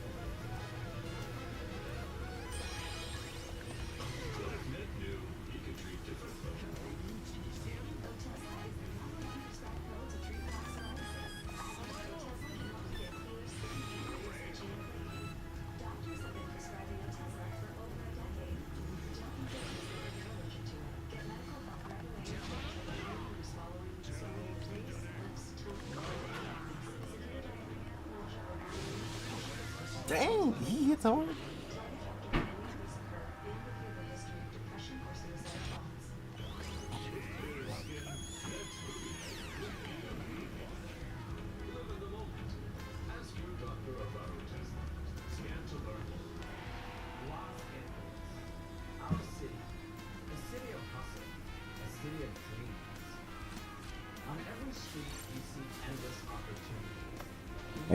Dang, he hits hard.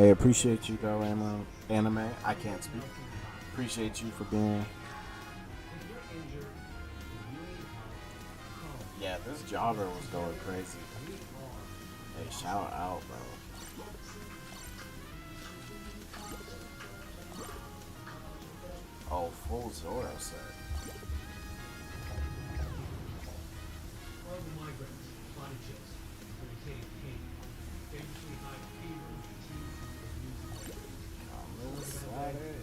Hey, appreciate you though, anime. I can't speak. Appreciate you for being. Yeah, this jogger was going crazy. Hey, shout out, bro. Oh, full Zoro set. Horrible migraines, body chills, irritating pain, dangerously high fever, fatigue, I'm excited.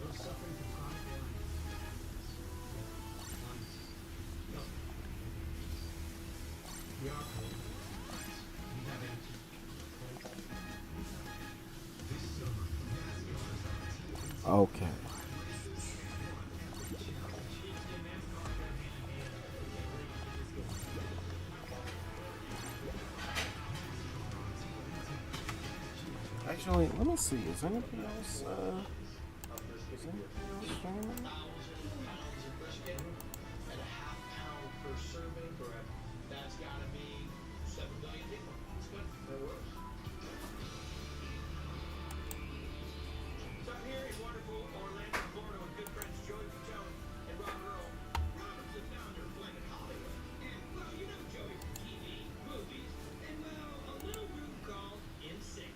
those suffering from chronic illness. We are cold. We have answers. Okay. Actually, let me see. Is anything else? Is anything else showing? Per serving for that's gotta be 7 billion people. It's good. Or worse. So I'm here in wonderful Orlando, Florida with good friends Joey Fatone and Rob Earl. Robert's the founder of Planet Hollywood. And, well, you know Joey from TV, movies, and, well, a little group called NSYNC.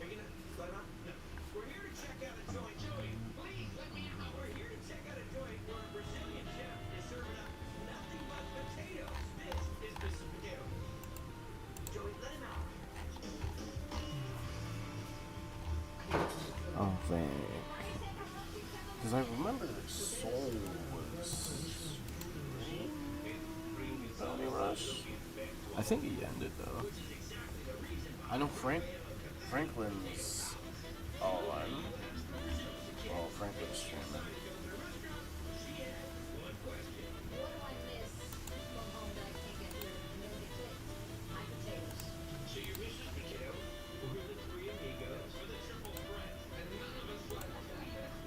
Are you gonna let him out? No. We're here to check out a joint. Joey, please let me out. We're here to check out a joint where a Brazilian chef is serving up nothing but potatoes. This is Mrs. Potato. Joey, let him out. Oh, thank. Because I remember Soul was. Bonnie Rush. I think he ended though. I know Franklin's. Oh, Franklin's streaming. So you're Mrs. Potato, we're the three amigos with a triple threat, and none of us like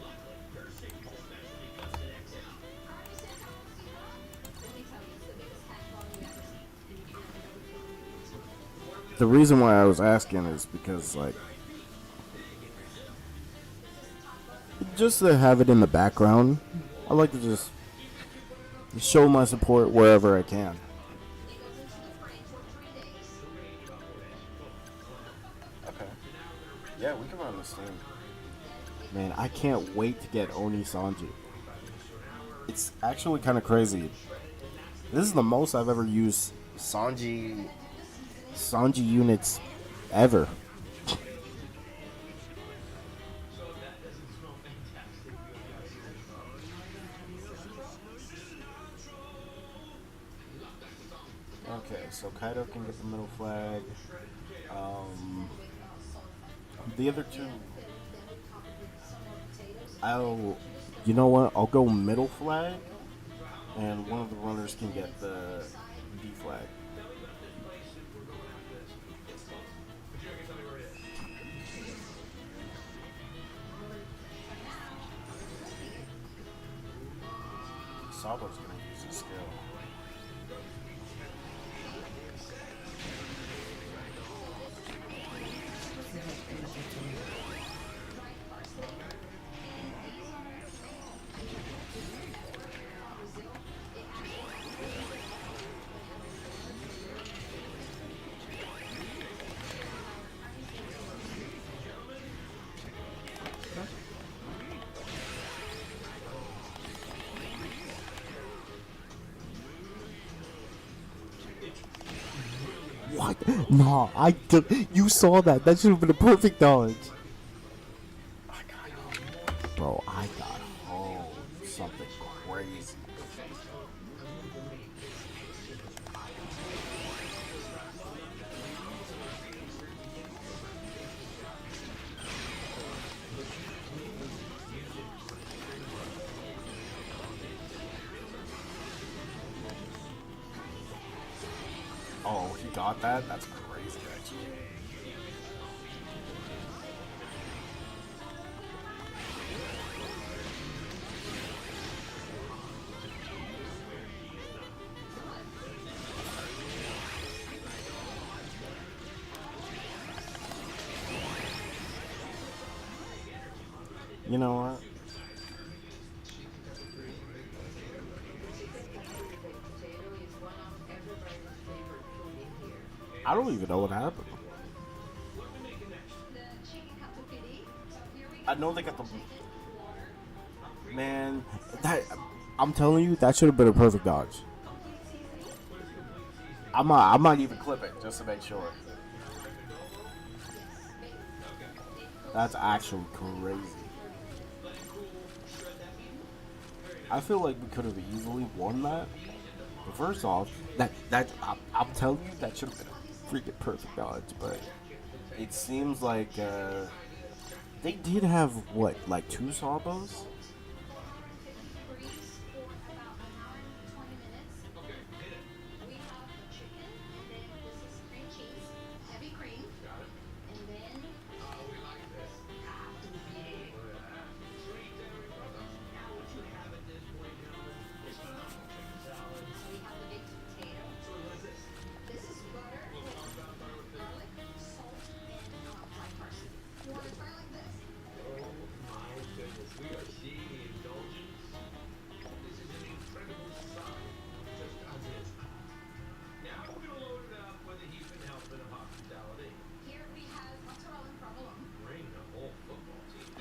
luckily, her signature specialty comes in XL. The reason why I was asking is because, like, just to have it in the background, I like to just show my support wherever I can. Okay. Yeah, we can run this thing. Man, I can't wait to get Oni Sanji. It's actually kind of crazy. This is the most I've ever used Sanji units ever. Okay, so Kaido can get the middle flag. The other two, you know what? I'll go middle flag, and one of the runners can get the D flag. Sabo's gonna use his skill. What? No, you saw that. That should have been a perfect dodge. Bro, I got something crazy. Oh, he got that? That's crazy, actually. You know what? I don't even know what happened. I know they got the man. That I'm telling you, that should have been a perfect dodge. I might even clip it just to make sure. That's actually crazy. I feel like we could have easily won that. But first off, I'm telling you, that should have been a freaking perfect dodge. But it seems like they did have what, like 2 sawbows?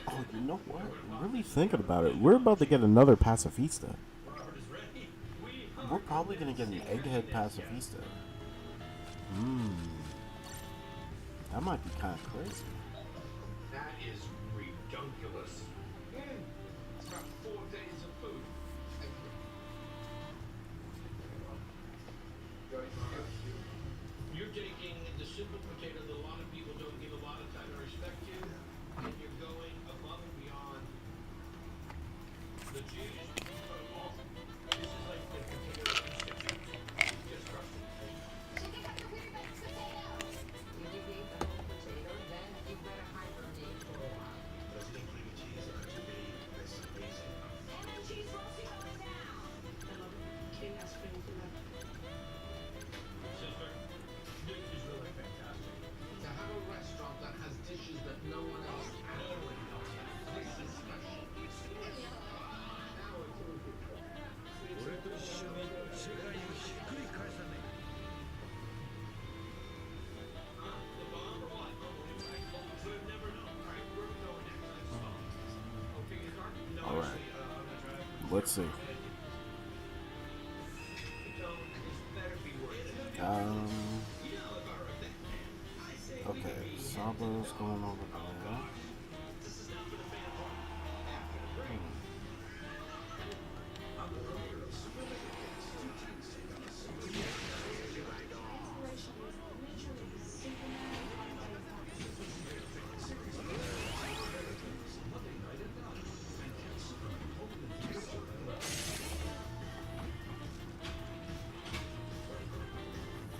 Oh, you know what? Really thinking about it, we're about to get another pacifista. We're probably gonna get an egghead pacifista. That might be kind of crazy. That is redunculous. It's about 4 days of food. You're taking the simple potato that a lot of people don't give a lot of time and respect to, and you're going above and beyond the cheese. This is like the potato constituents. Just trust me. President cream cheese are to me this amazing. Sister, this is really fantastic. To have a restaurant that has dishes that no one else has. No one else has. This is special. Now it's a little bit. The bomb or what? We've never known. All right, where are we going next? Okay, you start? No, All right. actually, I'm gonna try. Let's see. Okay, Sabo's going over there.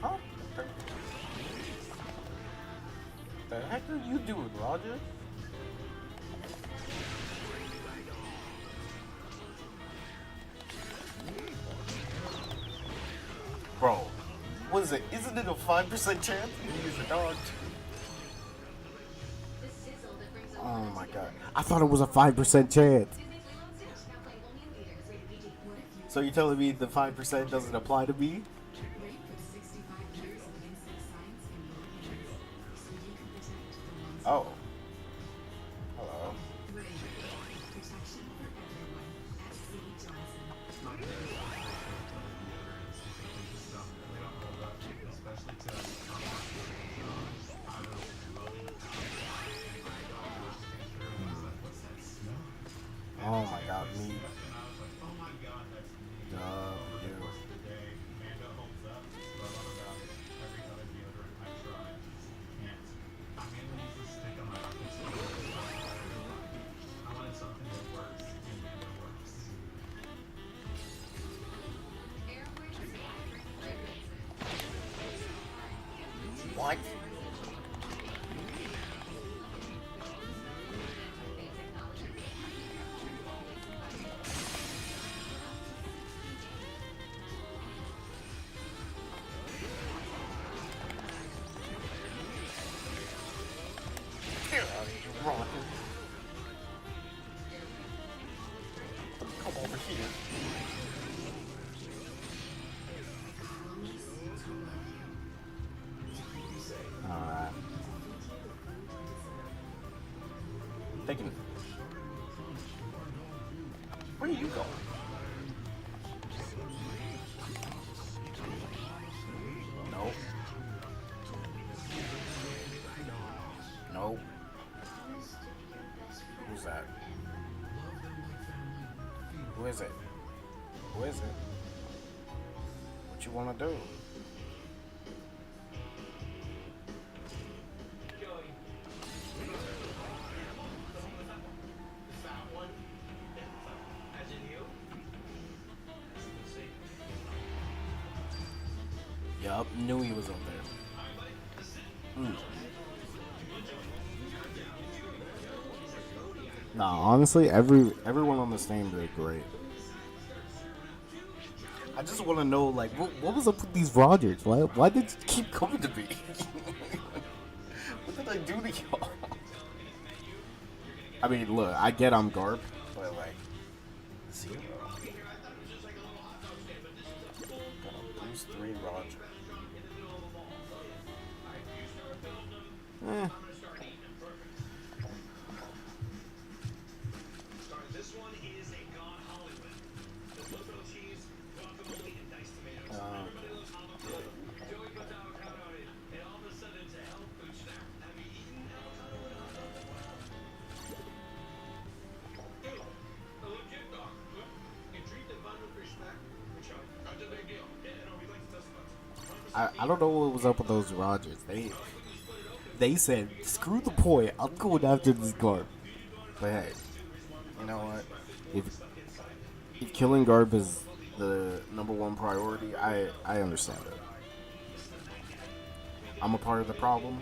Huh? The heck are you doing, Roger? Bro, what is it? Isn't it a 5% chance to use a dodge? Oh my god. I thought it was a 5% chance. So you're telling me the 5% doesn't apply to me? Oh. Hello. Oh my god, me. What? Thinking, where are you going? Nope. Nope. Who's that? Who is it? Who is it? What you want to do? Yup, knew he was up there. Nah, honestly, everyone on this team did great. I just want to know, like, what was up with these Rogers? Why did you keep coming to me? What did I do to y'all? I mean, look, I get I'm Garb, but like, zero. Gonna boost 3 Roger. This one is a God Hollywood. There's mozzarella cheese, guacamole, and diced tomatoes. Everybody loves avocado. Joey puts avocado on it, and all of a sudden it's a health food snack. Have you eaten avocado in a while? Ew, a legit dog. You treat the bun with respect. Sure, that's a big deal. Yeah, no, we like to test the buns. I don't know what was up with those Rogers. They said, screw the point, I'm going after this Garb. But hey, You know what? if killing Garb is the #1 priority, I understand it. I'm a part of the problem,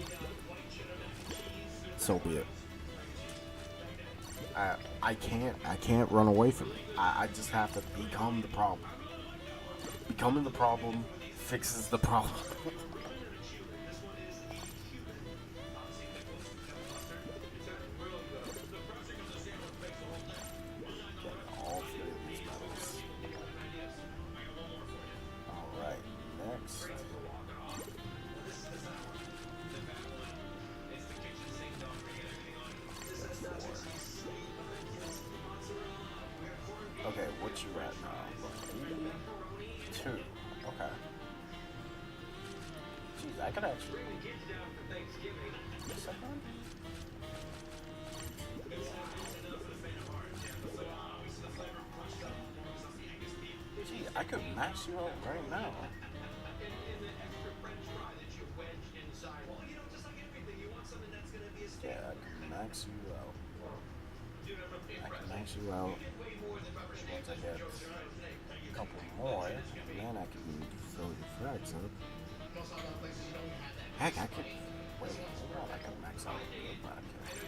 so be it. I can't run away from it. I just have to become the problem. Becoming the problem fixes the problem. All 3 of these medals. Alright, next. Okay, what you at now? 2. Okay. Jeez, I could actually. Second? Gee, I could max you out right now. Yeah, I can max you out. I can max you out. Once I get a couple more, then I can fill your frags up. Heck, I could. Wait, hold on, I can max out your podcast.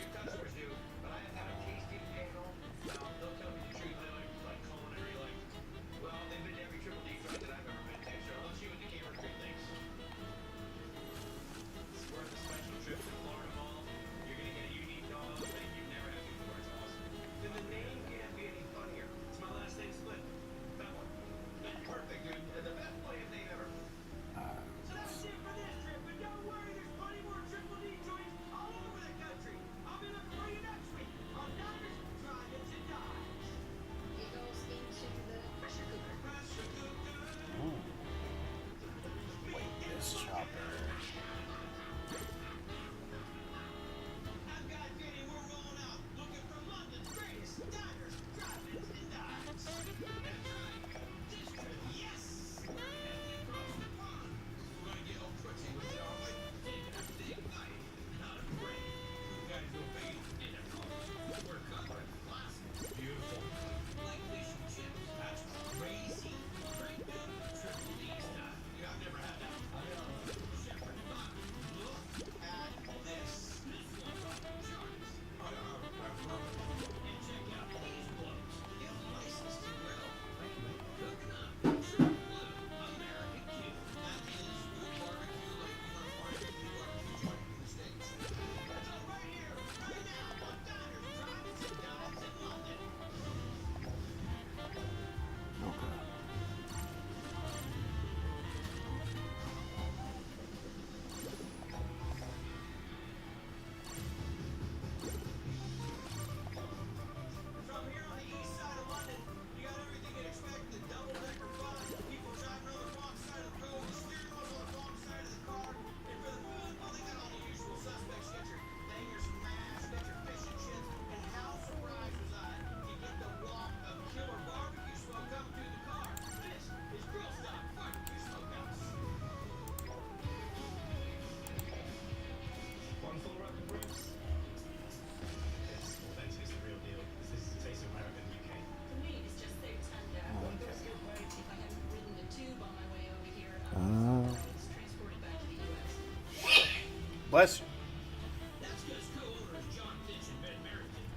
Bless you.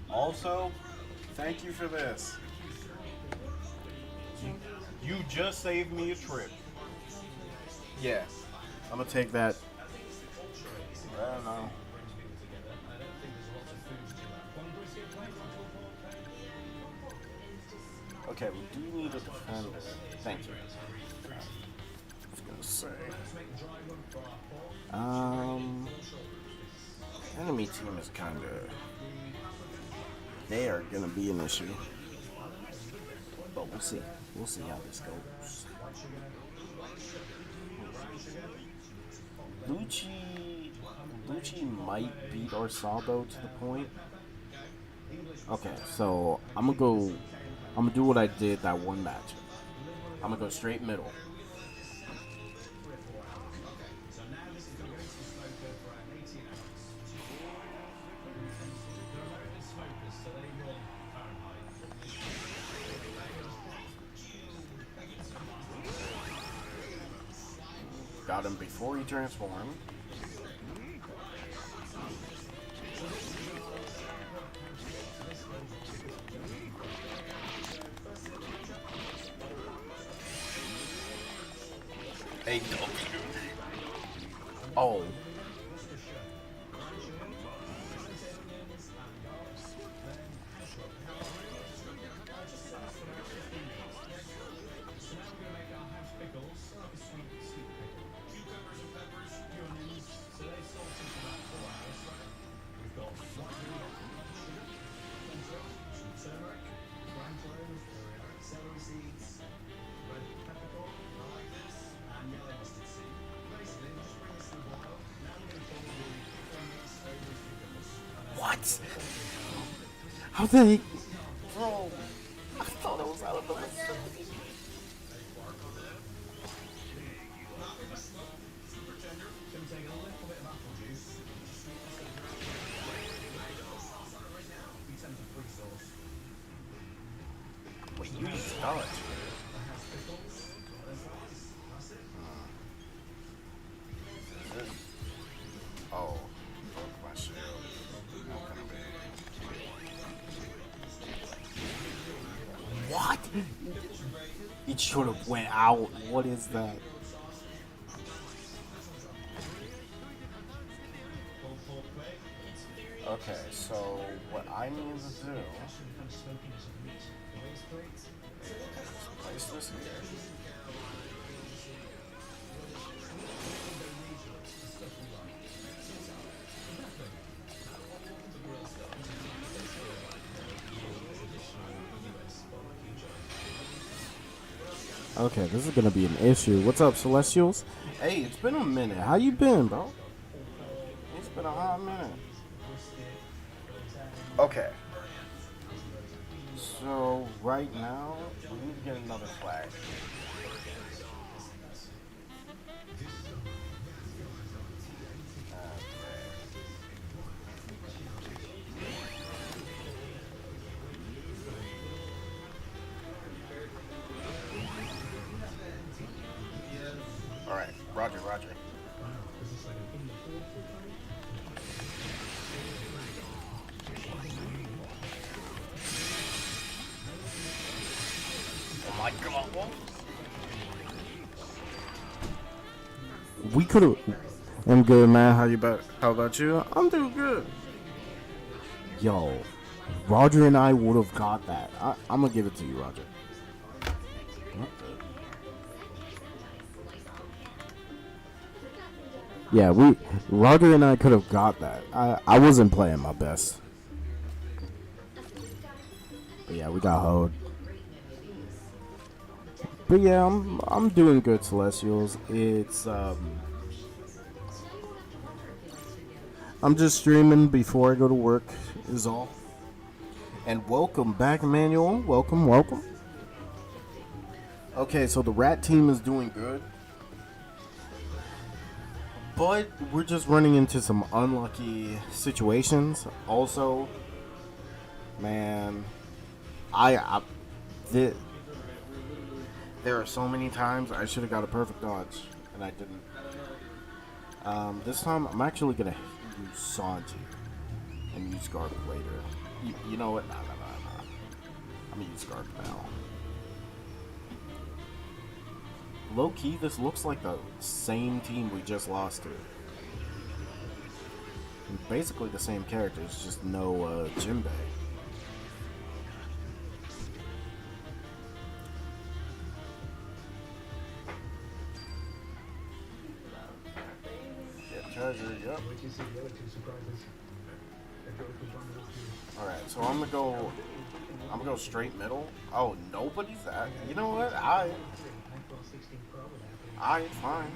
Also, thank you for this. You just saved me a trip. Yeah, I'm gonna take that. I don't know. Okay, we do need a defender. Thank you. I was gonna say. Enemy team is kind of. They are gonna be an issue, but we'll see. We'll see how this goes. Lucci might beat Orsaldo to the point. Okay, so I'm gonna do what I did that one match. I'm gonna go straight middle. Got him before he transformed. A W. Oh. What? How they? Bro, I thought it was out of the vicinity. Wait, you used dodge. Oh, broke my shield. What? It should have went out. What is that? Okay, so what I need to do is place this here. Okay, this is gonna be an issue. What's up, Celestials? Hey, it's been a minute. How you been, bro? It's been a hot minute. Okay. So right now, we need to get another flag. Alright, Roger, Roger. Oh my god. We could have. I'm good, man. How about you? I'm doing good. Yo, Roger and I would have got that. I'm gonna give it to you, Roger. Yeah, Roger and I could have got that. I wasn't playing my best. But yeah, we got hoed. But yeah, I'm doing good, Celestials. It's I'm just streaming before I go to work is all. And welcome back, Emmanuel. Welcome, welcome. Okay, so the rat team is doing good. But we're just running into some unlucky situations. Also, man, there are so many times I should have got a perfect dodge, and I didn't. This time I'm actually gonna use Sanji and use Garp later. You know what? Nah. I'm gonna use Garp now. Low key, this looks like the same team we just lost to. And basically the same characters, just no Jinbei. Get treasure, yep. Wait till you see the other two surprises. That Goku bundle too. Alright, so I'm gonna go straight middle. Oh, nobody's that. You know what? iPhone 16 Pro would happen. Fine.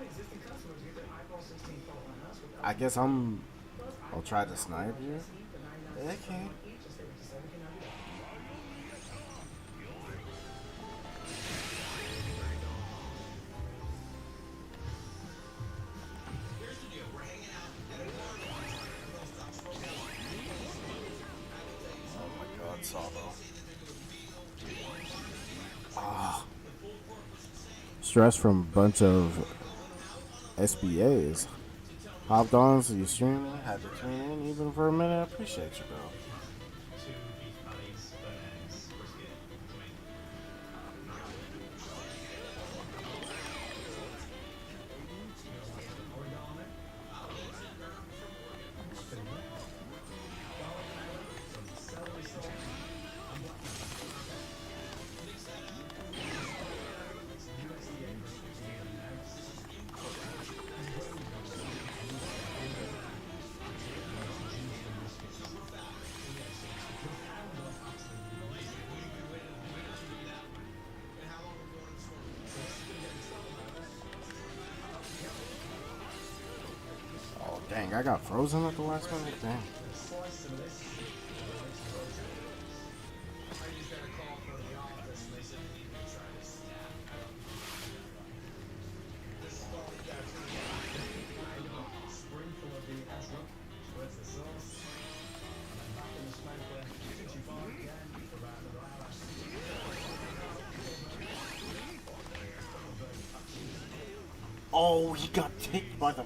Existing customers get their iPhone 16 Pro on us without I guess I'll try to snipe you. Okay. each and save it to $17.99. Oh my god, Sabo. Stress from a bunch of SBAs. Hopped on, so you streaming, had to tune in even for a minute. I appreciate you, bro. Oh, dang, I got frozen at the last minute? Dang. Oh, he got kicked by the...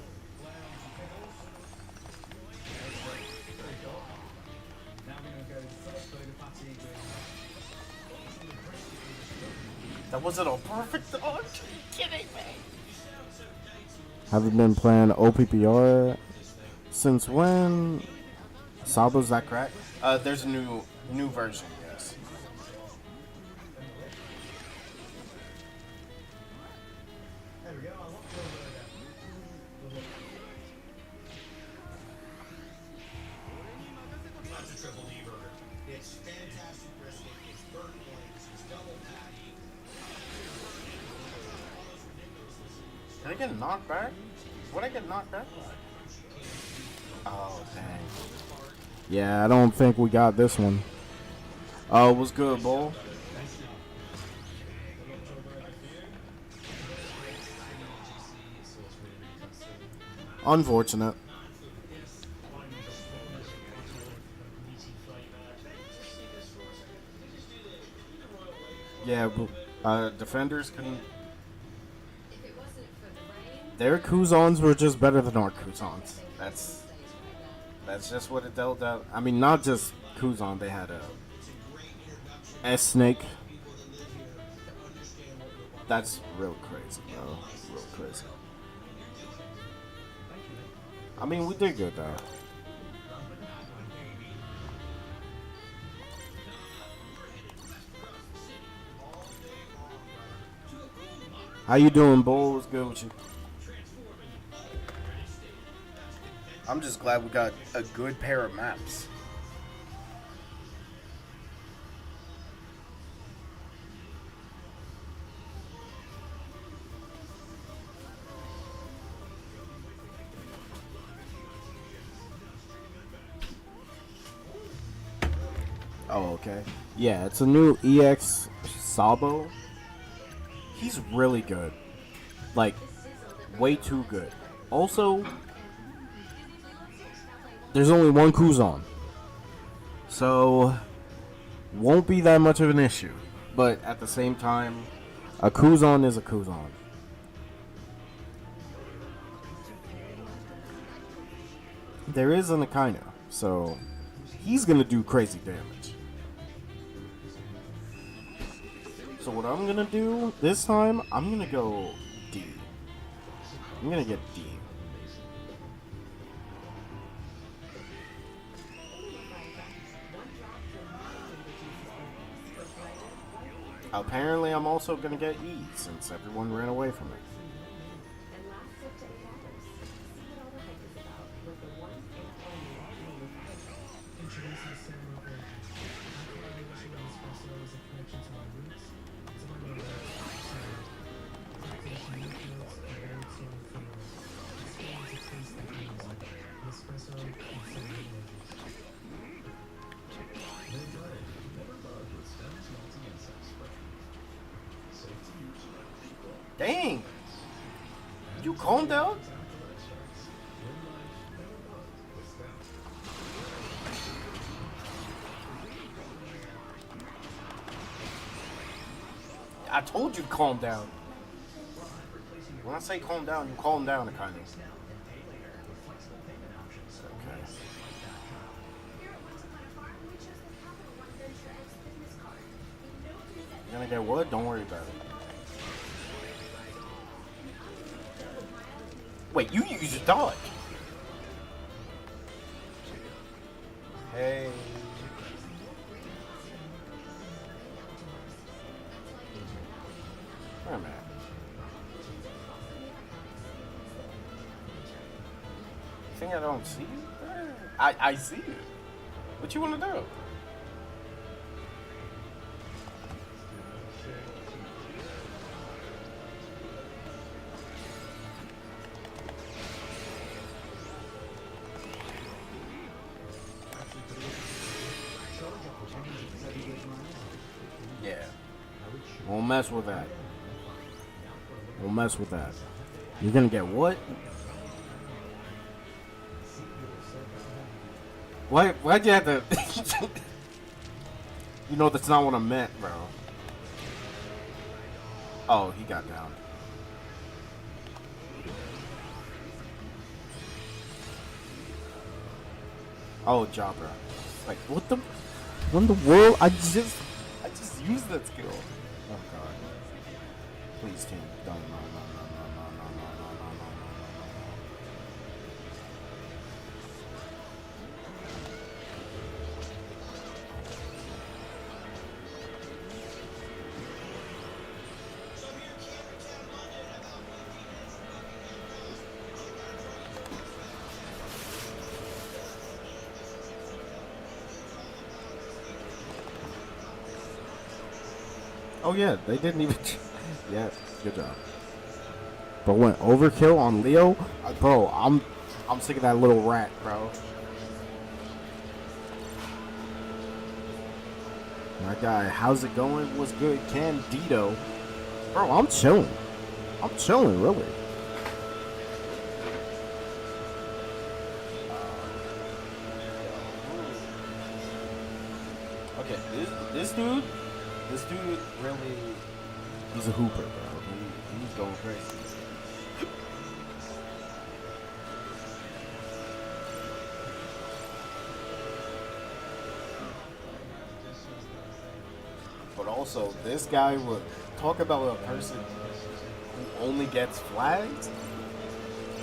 That wasn't a perfect dodge. Are you kidding me? Haven't been playing OPPR since when? Sabo's that crack? There's a new version, yes. There we go. I want to That's a triple D burger. It's fantastic brisket. It's burnt wings. It's double patty. Did I get knocked back? What did I get knocked back by? Oh, dang. Yeah, I don't think we got this one. Oh, what's good, Bull? Unfortunate. Yeah, defenders couldn't. Their Kuzons were just better than our Kuzons. That's just what it dealt out. I mean, not just Kuzon. They had a S-Snake. That's real crazy, bro. Real crazy. I mean, we did good, though. How you doing, Bull? What's good with you? I'm just glad we got a good pair of maps. Oh, okay. Yeah, it's a new EX Sabo. He's really good. Like, way too good. Also, there's only one Kuzon. So, won't be that much of an issue. But at the same time, a Kuzon is a Kuzon. there is an Akainu, so he's gonna do crazy damage. So what I'm gonna do this time, I'm gonna go D. I'm gonna get D. Apparently, I'm also gonna get E since everyone ran away from it. And last tip to 8 hours. See what all the hype is about with the one and only manufacturer. Introducing Samuel Orange. My collaboration with espresso is a connection to my roots. It's about my roots. Taking new notes and very strong flavors. Experience a taste that music. Espresso and Samuel Oranges. Dang! You calm down? I told you calm down. When I say calm down, you calm down, kind of. Okay. You're gonna get what? Don't worry about it. Wait, you use your dodge. Hey. Wait a minute. You think I don't see you? I see you. What you wanna do? Yeah. Won't mess with that. Won't mess with that. You're gonna get what? Why'd you have to? You know that's not what I meant, bro. Oh, he got down. Oh, Jabra. Like, what the? What in the world? I just used that skill. Oh god. Please, team. Don't. No. Oh yeah, they didn't even. Yeah, good job. But when overkill on Leo, bro, I'm sick of that little rat, bro. My guy, how's it going? What's good, Candido? Bro, I'm chilling. I'm chilling, really. Okay, this dude really, he's a hooper, bro. He's going crazy. But also, this guy would talk about a person who only gets flags.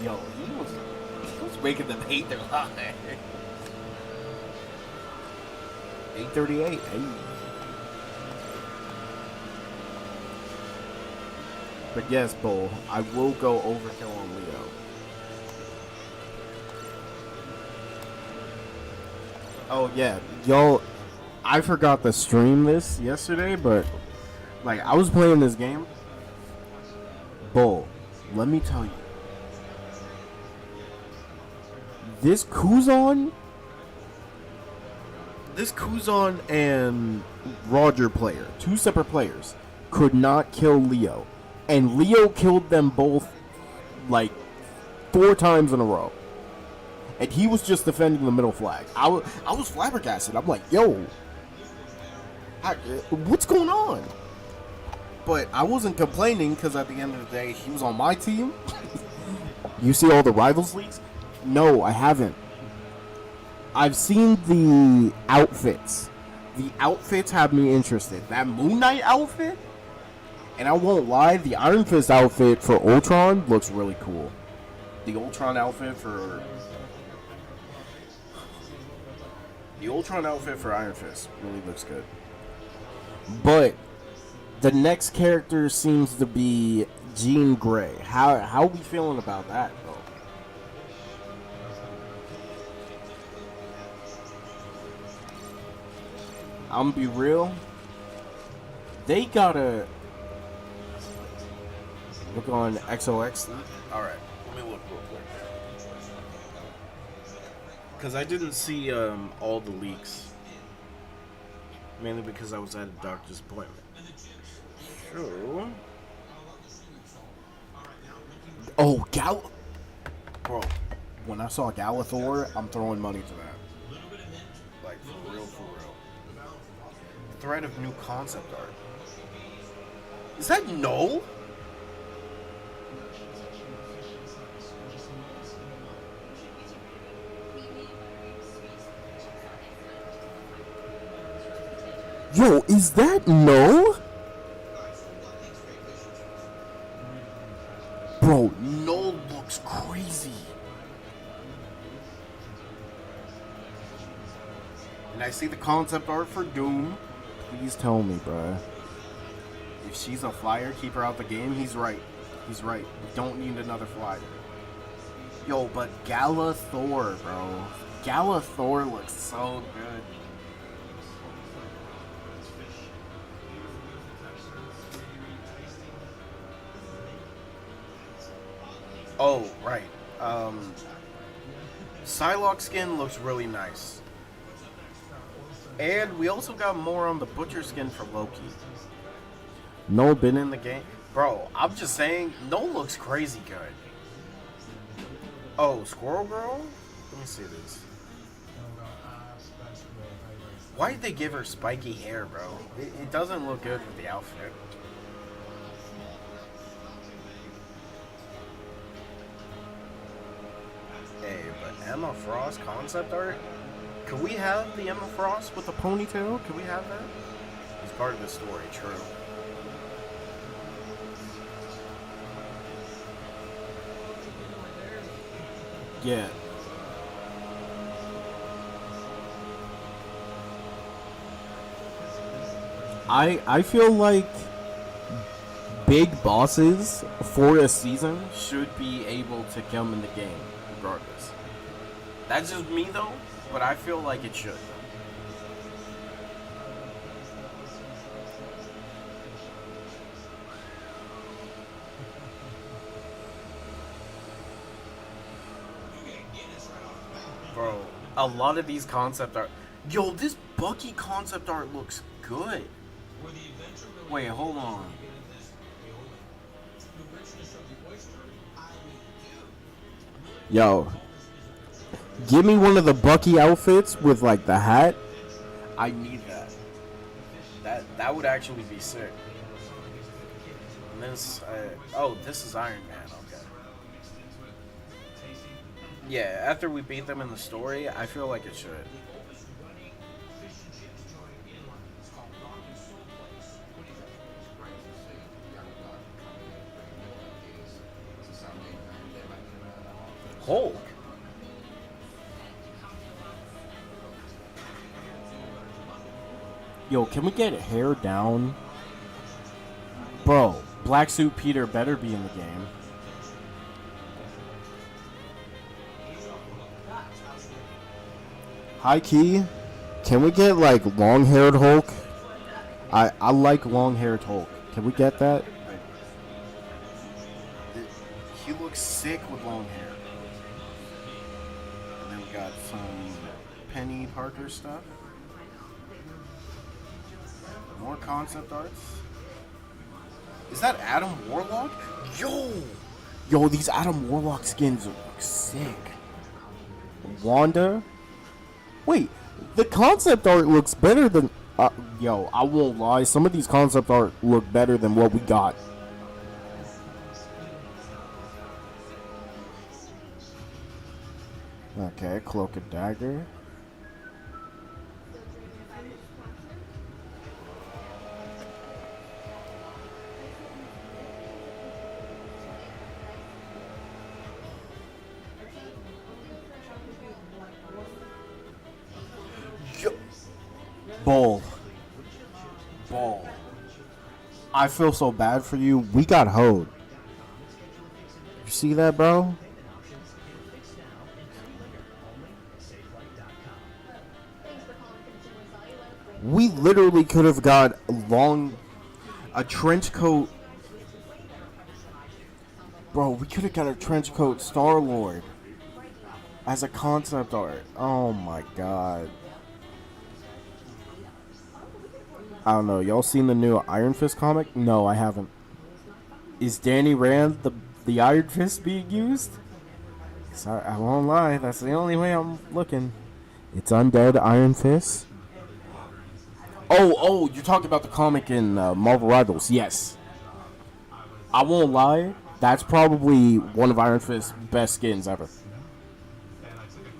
Yo, he was making them hate their life. 838. Hey. But yes, Bull, I will go overkill on Leo. Oh yeah, y'all, I forgot to stream this yesterday, but like I was playing this game. Bull, let me tell you, this Kuzan and Roger player, two separate players, could not kill Leo. And Leo killed them both like 4 times in a row. And he was just defending the middle flag. I was flabbergasted. I'm like, yo, what's going on? But I wasn't complaining because at the end of the day, he was on my team. You see all the rivals leagues? No, I haven't. I've seen the outfits. The outfits have me interested. That Moon Knight outfit, and I won't lie, the Iron Fist outfit for Ultron looks really cool. The Ultron outfit for Iron Fist really looks good. But the next character seems to be Jean Grey. How are we feeling about that, though? I'm gonna be real. They gotta look on XOX. All right, let me look real quick. Because I didn't see all the leaks, mainly because I was at a doctor's appointment. So, oh, bro. When I saw Galathor, I'm throwing money to that. Like for real, for real. Threat of new concept art. Is that no? Yo, is that no? Bro, no looks crazy. And I see the concept art for Doom. Please tell me, bro. If she's a flyer, keep her out the game. He's right. He's right. We don't need another flyer. Yo, but Galathor, bro. Galathor looks so good. Oh, right. Psylocke skin looks really nice. And we also got more on the Butcher skin for Loki. No been in the game. Bro, I'm just saying, no looks crazy good. Oh, Squirrel Girl? Let me see this. Why did they give her spiky hair, bro? It doesn't look good with the outfit. Hey, but Emma Frost concept art? Could we have the Emma Frost with the ponytail? Could we have that? It's part of the story, true. Yeah. I feel like big bosses for a season should be able to come in the game regardless. That's just me though, but I feel like it should. Bro, a lot of these concept art. Yo, this Bucky concept art looks good. Wait, hold on. Yo, give me one of the Bucky outfits with like the hat. I need that. That would actually be sick. And this, oh, this is Iron Man. Okay. Yeah, after we beat them in the story, I feel like it should. Hulk. Yo, can we get hair down? Bro, Black Suit Peter better be in the game. High key, can we get like long-haired Hulk? I like long-haired Hulk. Can we get that? He looks sick with long hair. And then we got some Penny Parker stuff. More concept arts. Is that Adam Warlock? Yo, these Adam Warlock skins look sick. Wanda? Wait, the concept art looks better than... yo, I won't lie. Some of these concept art look better than what we got. Okay, Cloak and Dagger. Bull. Bull. I feel so bad for you. We got hoed. You see that, bro? We literally could have got a trench coat. Bro, we could have got a trench coat Star-Lord as a concept art. Oh my god. I don't know. Y'all seen the new Iron Fist comic? No, I haven't. Is Danny Rand the Iron Fist being used? Sorry, I won't lie. That's the only way I'm looking. It's Undead Iron Fist. Oh, you're talking about the comic in Marvel Rivals. Yes. I won't lie. That's probably one of Iron Fist's best skins ever.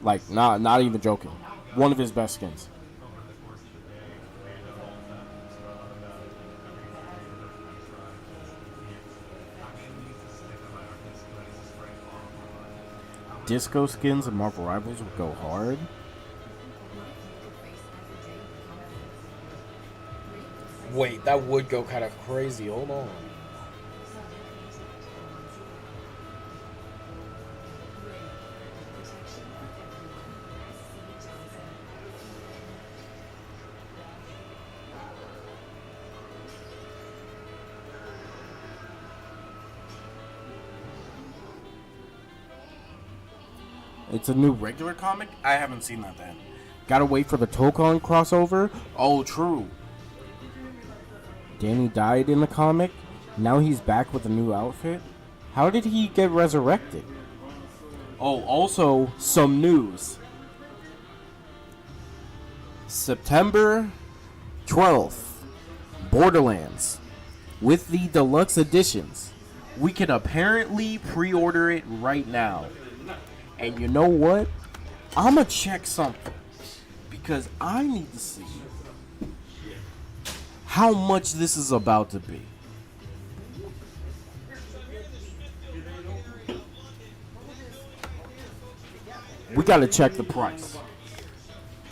Like, not even joking. One of his best skins. Disco skins and Marvel Rivals would go hard. Wait, that would go kind of crazy. Hold on. It's a new regular comic? I haven't seen that then. Gotta wait for the Tokon crossover? Oh, true. Danny died in the comic. Now he's back with a new outfit. How did he get resurrected? Oh, also, some news. September 12th, Borderlands. With the deluxe editions. We can apparently pre-order it right now. And you know what? I'm gonna check something. Because I need to see how much this is about to be. We gotta check the price.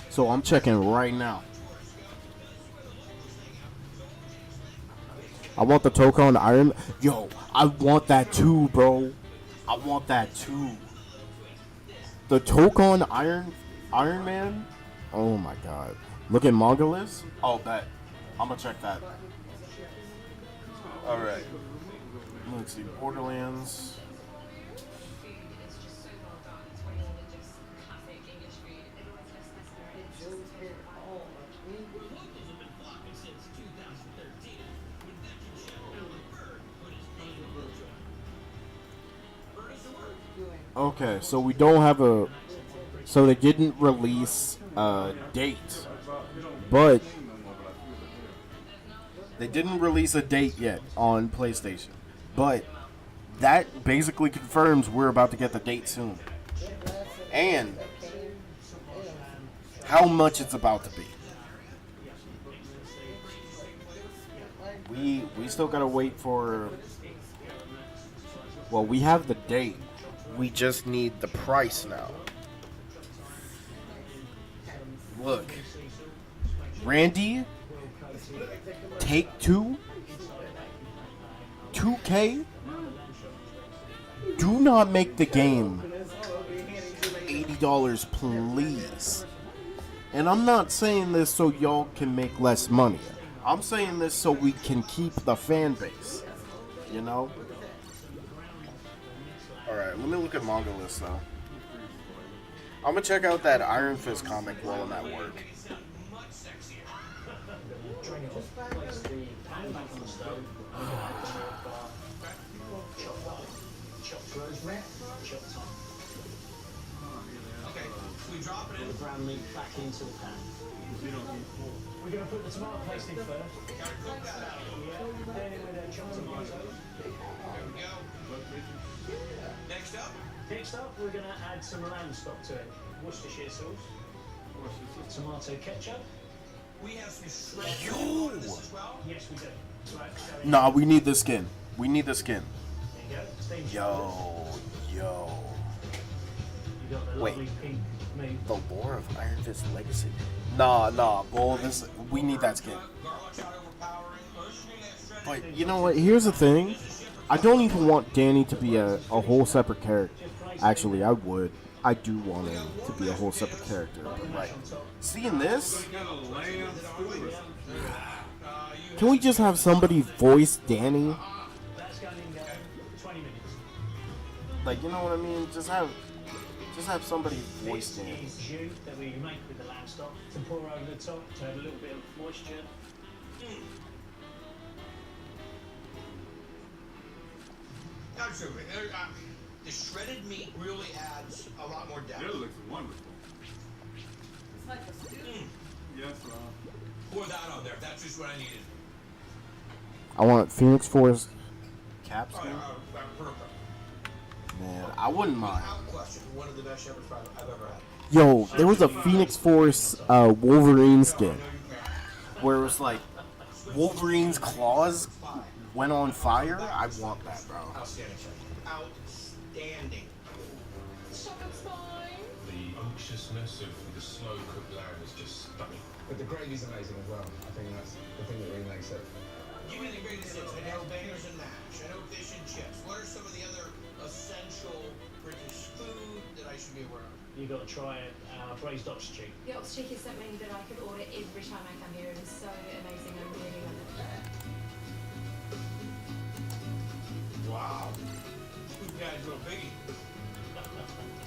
So I'm checking right now. I want the Tokon Iron. Yo, I want that too, bro. I want that too. The Tokon Iron Man? Oh my god. Look at manga list? Oh, bet. I'm gonna check that. Alright. Let's see. Borderlands. Okay, so we don't have a... So they didn't release a date. But they didn't release a date yet on PlayStation. But that basically confirms we're about to get the date soon. And how much it's about to be. We still gotta wait for... Well, we have the date. We just need the price now. Look. Randy, Take Two, 2K, do not make the game $80, please. And I'm not saying this so y'all can make less money. I'm saying this so we can keep the fan base. You know? Alright, let me look at manga list though. I'm gonna check out that Iron Fist comic while I'm at work. Okay, so we drop it in. The ground meat back into the pan. We're going to put the tomato paste in first. Gotta cook that out. Yeah. Then in with chopped tomatoes. There we go. Next up, Next up, we're going to add some lamb stock to it. Worcestershire sauce. Tomato ketchup. we have some shredded lemon in this as well. Yes, we do. Right, Nah, we need the skin. We need the skin. there you go. Steam Yo. You You got the Wait. lovely pink meat. The lore of Iron Fist Legacy. Nah, bull. We need that skin. But you know what? Here's the thing. I don't even want Danny to be a whole separate character. Actually, I would. I do want him to be a whole separate character. But like, seeing this, Got a lamb stew or something. can we just have somebody voice Danny? That's going in 20 minutes. Like, you know what I mean? Just have somebody voice This Danny. is jute that we make with the lamb stock to pour over the top to have a little bit of moisture. Absolutely. The shredded meat really adds a lot more depth. That looks wonderful. It's like a stew. Yes, Pour that on there. That's just what I needed. I want Phoenix Force cap Oh, skin. perfect. Man, I wouldn't mind. Without question, one of the best shepherds fries I've ever had. Yo, there was a Phoenix Force Wolverine skin where it was like Wolverine's claws went on fire. I want that, bro. Outstanding, chef. Outstanding. Shepherd's pie. The unctuousness of the slow cooked lamb is just stunning. But the gravy's amazing as well. I think that's the thing that really makes it. Give me the greatest hits. I know bangers and mash. I know fish and chips. What are some of the other essential British food that I should be aware of? You've got to try it. Braised ox cheek. The ox cheek is something that I could order every time I come here. It is so amazing. I really love it. Wow. This guy's a little biggie.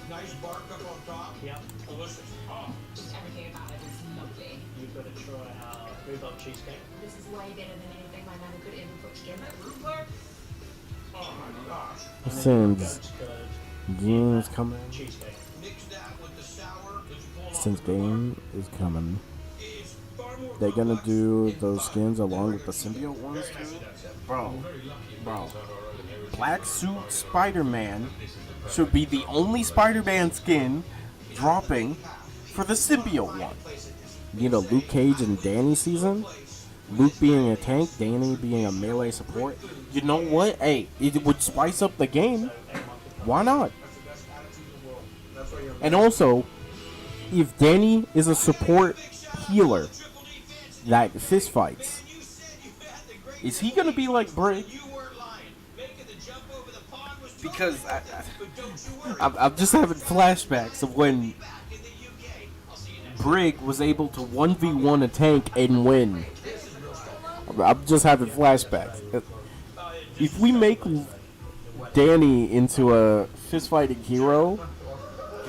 Nice bark up on top. Yep. Delicious. Oh. Just everything about it is lovely. You've got to try our rhubarb cheesecake. This is way better than anything my mum could ever put together. Oh my gosh. And then Since goat's curd game is coming, Mix cheesecake. that with the sour. That you pull off since the grill. game is coming, It's far more they're gonna complex do and those fun skins than along with regular the symbiote ones too. We're Bro, very lucky in bro, Wales to have our own heritage. Black Suit Spider-Man should be the only Spider-Man skin dropping for the symbiote one. You know, Luke Cage and Danny season. Luke being a tank, Danny being a melee support. You know what? Hey, it would spice up the game. Why not? And also, if Danny is a support healer that fist fights, is he gonna be like Brig? Because I'm just having flashbacks of when Brig was able to 1v1 a tank and win. I'm just having flashbacks. If we make Danny into a fist-fighting hero,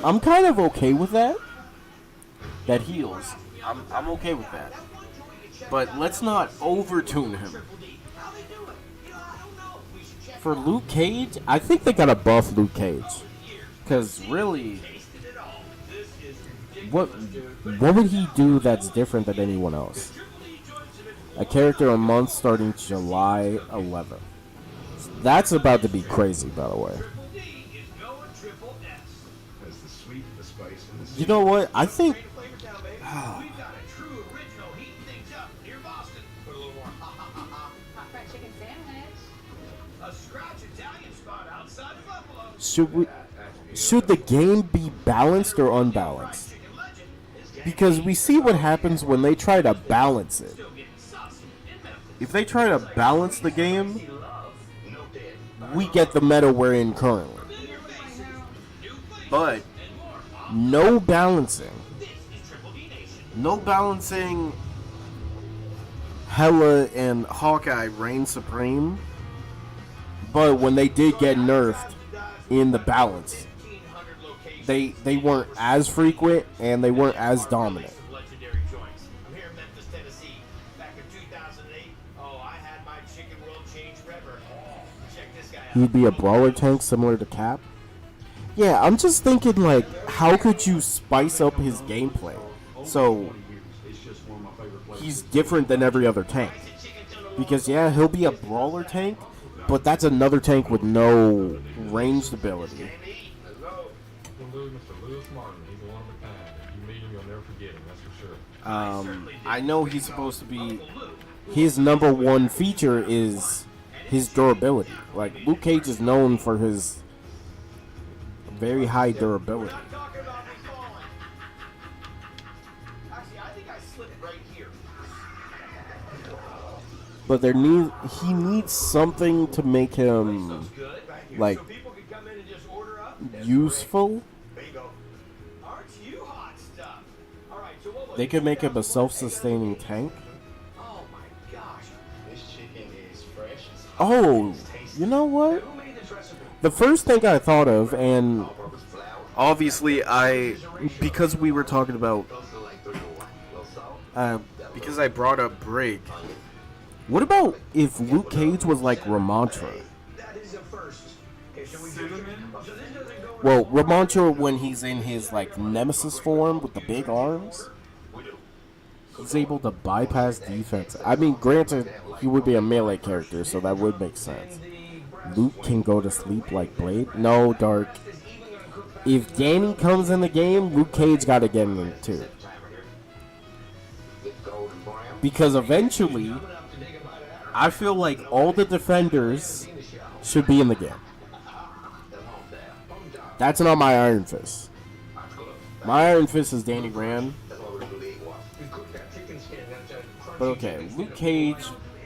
I'm kind of okay with that. That heals. I'm okay with that. But let's not overtune him. For Luke Cage, I think they gotta buff Luke Cage. Because really, what would he do that's different than anyone else? A character a month starting July 11th. That's about to be crazy, by the way. There's the sweet, the spice, and the You know what? I think Hot fried chicken sandwich. should the game be balanced or unbalanced? Because we see what happens when they try to balance it. If they try to balance the game, we get the meta we're in currently. But no balancing. No balancing. Hela and Hawkeye reign supreme. But when they did get nerfed in the balance, they weren't as frequent and they weren't as dominant. Legendary joints. I'm here in Memphis, Tennessee. Back in 2008, I had my chicken world changed forever. Check this guy out. He'd be a brawler tank similar to Cap. Yeah, I'm just thinking like, how could you spice up his gameplay so he's different than every other tank? Because yeah, he'll be a brawler tank, but that's another tank with no ranged ability. Mr. Lewis Martin, he's a one of a kind. If you meet him, you'll never forget him, that's for sure. I know he's supposed to be. His number one feature is his durability. Like Luke Cage is known for his very high durability. slip it right here. But he needs something to make him Good. like So people can come in and just order up. useful. Bingo. Aren't you hot stuff? All right. So what was They it, could make him a 2001? self-sustaining tank. Oh my gosh. This chicken is fresh. It's hot, Oh, it's tasty. you know what? Who made this recipe? The first thing I thought of, and All-purpose flour. obviously because we were talking about, Close to like 3 to 1. Little salt. because I brought up Brig. What about if Luke Cage was like Ramontra? That is a first. Okay, so we Cinnamon? So this doesn't go Well, Ramontra when he's in his like Nemesis form with the big arms, he's able to bypass defense. I mean, granted, he would be a melee character, so that would make sense. Luke can go to sleep like Blade. No, Dark. If Danny comes in the game, Luke Cage gotta get in it too. Because eventually, I feel like all the defenders should be in the game. That's not my Iron Fist. My Iron Fist is Danny Rand. But okay, Luke Cage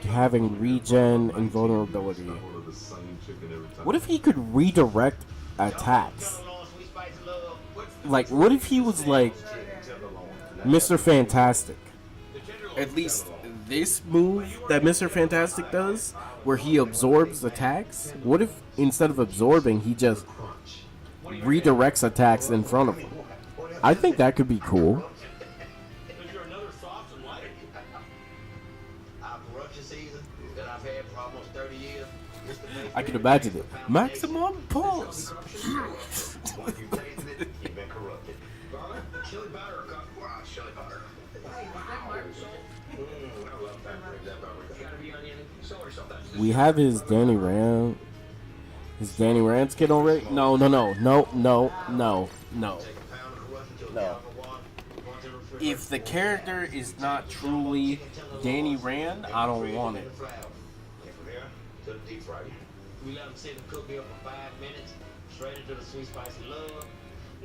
having regen and vulnerability. What if he could redirect attacks? Like, what if he was like Mr. Fantastic? At least this move that Mr. Fantastic does, where he absorbs attacks, what if instead of absorbing, he just redirects attacks in front of him? I think that could be cool. Is there another sauce and lighter? Our corruption season that I've had for almost 30 years. I can imagine it. Maximum pulse. You've been corrupted. Chili powder or wow, chili powder. I love that. Gotta be onion. Sell or something. We have his Danny Rand. His Danny Rand skin already? No. If the character is not truly Danny Rand, I don't want it. To the deep fryer. We let them sit and cook me up for 5 minutes. Straight into the sweet spicy love.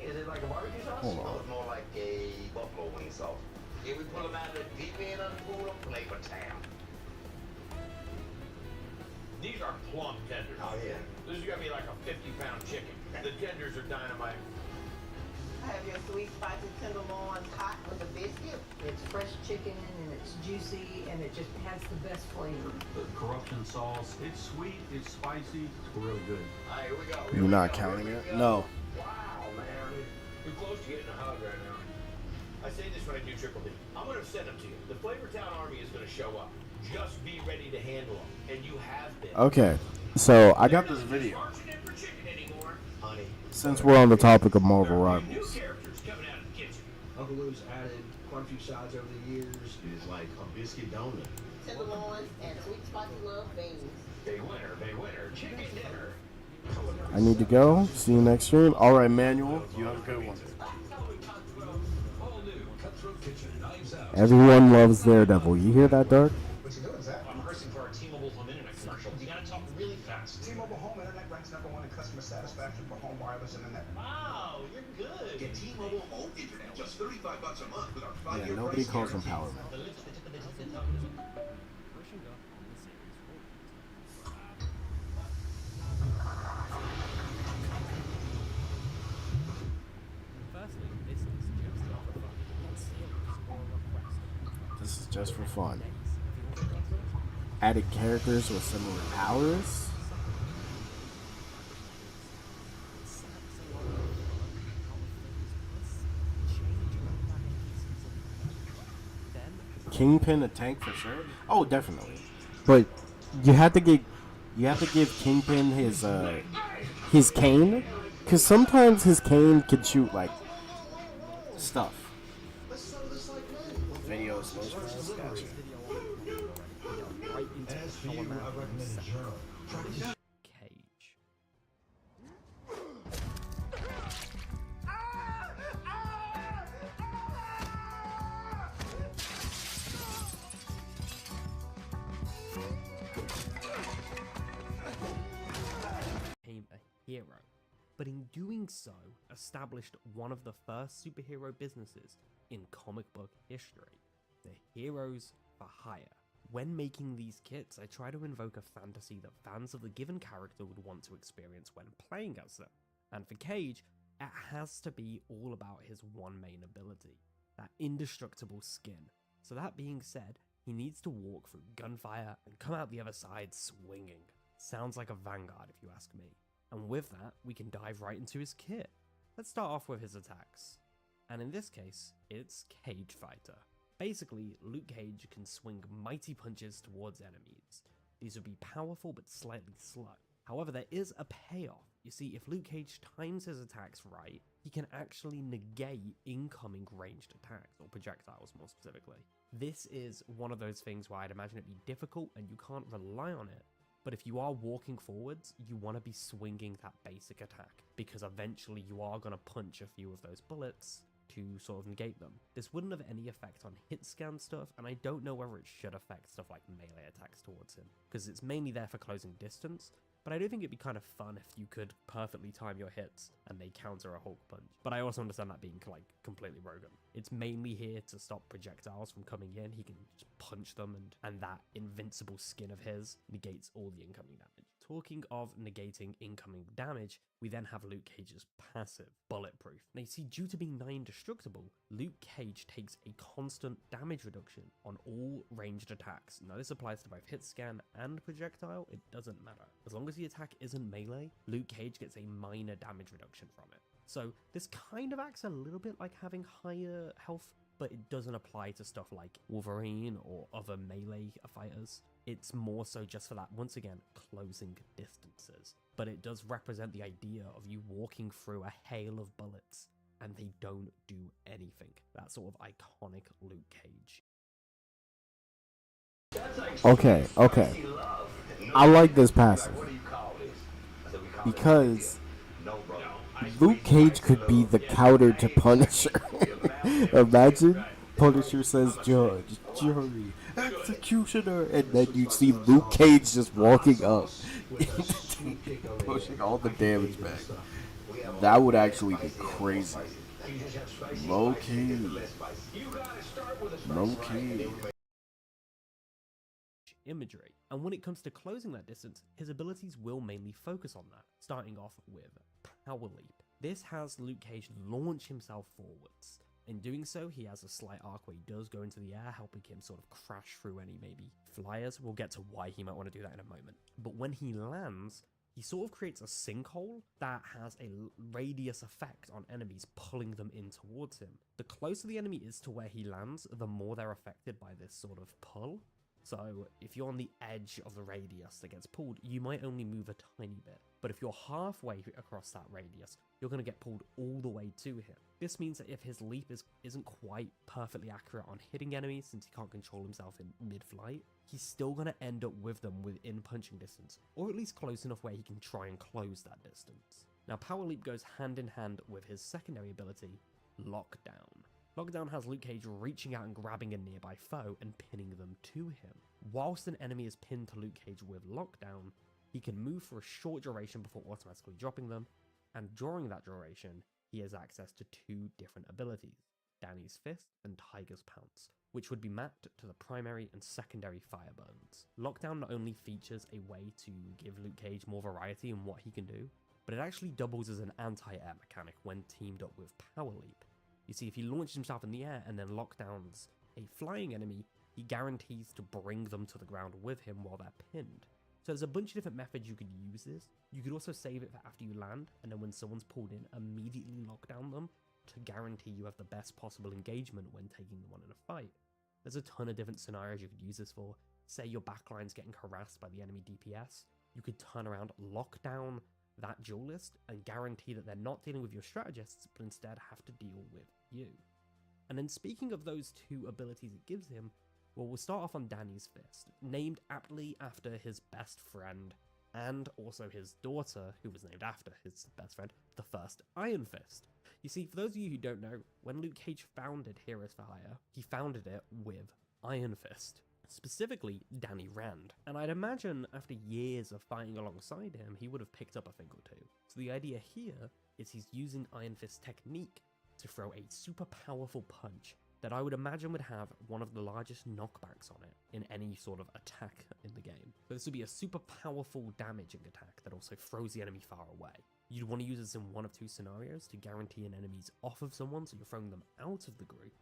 Is it like a barbecue sauce? Hold on. It's more like a buffalo wing sauce. Yeah, we pull them out of the deep end of the pool of flavor town. These are plump tenders. Oh, yeah. This is gonna be like a 50-pound chicken. The tenders are dynamite. Have your sweet spicy tenderloins hot with a biscuit. It's fresh chicken and it's juicy and it just has the best flavor. The corruption sauce, it's sweet, it's spicy, it's really good. All right, here we go. You're not counting it? No. Wow, man. You're close to getting a hug right now. I say this when I do Triple D. I'm gonna send them to you. The Flavor Town Army is gonna show up. Just be ready to handle them. And you have been. Okay, so I got this video. Honey. Since we're on the topic of Marvel New Rivals. characters coming out of the kitchen. Uncle Lou's added quite a few sides over the years. It's like a biscuit donut. Tenderloins and sweet spicy love beans. Big winner. Chicken dinner. I need to go. See you next stream. Alright, Manuel. You have a good one. All new Cutthroat Kitchen, knives out. Everyone loves Daredevil. You hear that, Dark? What you doing, Zach? I'm rehearsing for our T-Mobile home internet commercial. You gotta talk really fast. T-Mobile Home Internet ranks #1 in customer satisfaction for home wireless internet. Wow, you're good. Get T-Mobile Home Internet just $35 a month with our 5-year Yeah, nobody price calls him guarantee. Power Man. This is just for fun. Added characters with similar powers. Kingpin a tank for sure. Oh, definitely. But you have to give Kingpin his cane, because sometimes his cane can shoot like stuff. Video slow scrolls, gotcha. As for you, I recommend a journal. Cage. Became a hero, but in doing so, established one of the first superhero businesses in comic book history. the Heroes for Hire. When making these kits, I try to invoke a fantasy that fans of the given character would want to experience when playing as them. And for Cage, it has to be all about his one main ability, that indestructible skin. So that being said, he needs to walk through gunfire and come out the other side swinging. Sounds like a Vanguard if you ask me. And with that, we can dive right into his kit. Let's start off with his attacks. And in this case, it's Cage Fighter. Basically, Luke Cage can swing mighty punches towards enemies. These would be powerful but slightly slow. However, there is a payoff. You see, if Luke Cage times his attacks right, he can actually negate incoming ranged attacks, or projectiles more specifically. This is one of those things where I'd imagine it'd be difficult and you can't rely on it. But if you are walking forwards, you want to be swinging that basic attack, because eventually you are going to punch a few of those bullets to sort of negate them. This wouldn't have any effect on hit scan stuff, and I don't know whether it should affect stuff like melee attacks towards him, because it's mainly there for closing distance, but I do think it'd be kind of fun if you could perfectly time your hits and they counter a Hulk punch. But I also understand that being like completely rogan. It's mainly here to stop projectiles from coming in. He can just punch them, and that invincible skin of his negates all the incoming damage. Talking of negating incoming damage, we then have Luke Cage's passive, Bulletproof. Now you see, due to being nigh indestructible, Luke Cage takes a constant damage reduction on all ranged attacks. Now this applies to both hit scan and projectile, it doesn't matter. As long as the attack isn't melee, Luke Cage gets a minor damage reduction from it. So this kind of acts a little bit like having higher health, but it doesn't apply to stuff like Wolverine or other melee fighters. It's more so just for that, once again, closing distances. But it does represent the idea of you walking through a hail of bullets and they don't do anything. That sort of iconic Luke Cage. Okay. I like this passive because Luke Cage could be the counter to Punisher. Imagine Punisher says judge, jury, executioner, and then you see Luke Cage just walking up, pushing all the damage back. That would actually be crazy. Low key. Imagery. And when it comes to closing that distance, his abilities will mainly focus on that, starting off with Power Leap. This has Luke Cage launch himself forwards. In doing so, he has a slight arc where he does go into the air, helping him sort of crash through any maybe flyers. We'll get to why he might want to do that in a moment. But when he lands, he sort of creates a sinkhole that has a radius effect on enemies, pulling them in towards him. The closer the enemy is to where he lands, the more they're affected by this sort of pull. So if you're on the edge of the radius that gets pulled, you might only move a tiny bit. But if you're halfway across that radius, you're going to get pulled all the way to him. This means that if his leap isn't quite perfectly accurate on hitting enemies, since he can't control himself in mid-flight, he's still going to end up with them within punching distance, or at least close enough where he can try and close that distance. Now Power Leap goes hand in hand with his secondary ability, Lockdown. Lockdown has Luke Cage reaching out and grabbing a nearby foe and pinning them to him. Whilst an enemy is pinned to Luke Cage with Lockdown, he can move for a short duration before automatically dropping them, and during that duration, he has access to two different abilities, Danny's Fist and Tiger's Pounce, which would be mapped to the primary and secondary fire burns. Lockdown not only features a way to give Luke Cage more variety in what he can do, but it actually doubles as an anti-air mechanic when teamed up with Power Leap. You see, if he launches himself in the air and then lockdowns a flying enemy, he guarantees to bring them to the ground with him while they're pinned. So there's a bunch of different methods you could use this. You could also save it for after you land, and then when someone's pulled in, immediately lock down them to guarantee you have the best possible engagement when taking them on in a fight. There's a ton of different scenarios you could use this for. Say your backline's getting harassed by the enemy DPS, you could turn around, lock down that duelist, and guarantee that they're not dealing with your strategists, but instead have to deal with you. And then speaking of those two abilities it gives him, well, we'll start off on Danny's Fist, named aptly after his best friend, and also his daughter, who was named after his best friend, the first Iron Fist. You see, for those of you who don't know, when Luke Cage founded Heroes for Hire, he founded it with Iron Fist. Specifically, Danny Rand. And I'd imagine after years of fighting alongside him, he would have picked up a thing or two. So the idea here is he's using Iron Fist technique to throw a super powerful punch that I would imagine would have one of the largest knockbacks on it in any sort of attack in the game. But this would be a super powerful damaging attack that also throws the enemy far away. You'd want to use this in one of two scenarios to guarantee an enemy's off of someone, so you're throwing them out of the group,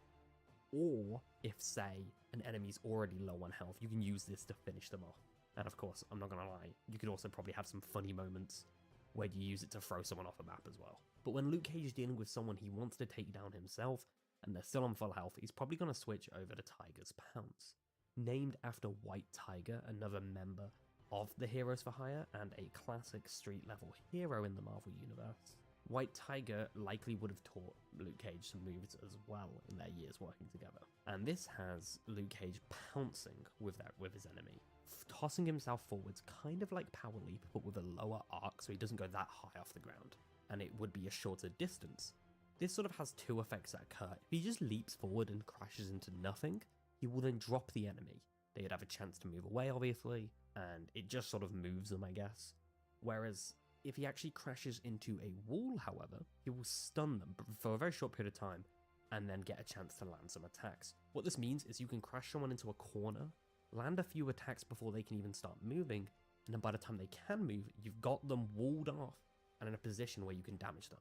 or if, say, an enemy's already low on health, you can use this to finish them off. And of course, I'm not gonna lie, you could also probably have some funny moments where you use it to throw someone off a map as well. But when Luke Cage is dealing with someone he wants to take down himself, and they're still on full health, he's probably gonna switch over to Tiger's Pounce. Named after White Tiger, another member of the Heroes for Hire, and a classic street level hero in the Marvel Universe. White Tiger likely would have taught Luke Cage some moves as well in their years working together. And this has Luke Cage pouncing with his enemy, tossing himself forwards, kind of like Power Leap, but with a lower arc so he doesn't go that high off the ground, and it would be a shorter distance. This sort of has two effects that occur. If he just leaps forward and crashes into nothing, he will then drop the enemy. They'd have a chance to move away, obviously, and it just sort of moves them, I guess. Whereas if he actually crashes into a wall, however, he will stun them for a very short period of time and then get a chance to land some attacks. What this means is you can crash someone into a corner, land a few attacks before they can even start moving, and then by the time they can move, you've got them walled off and in a position where you can damage them.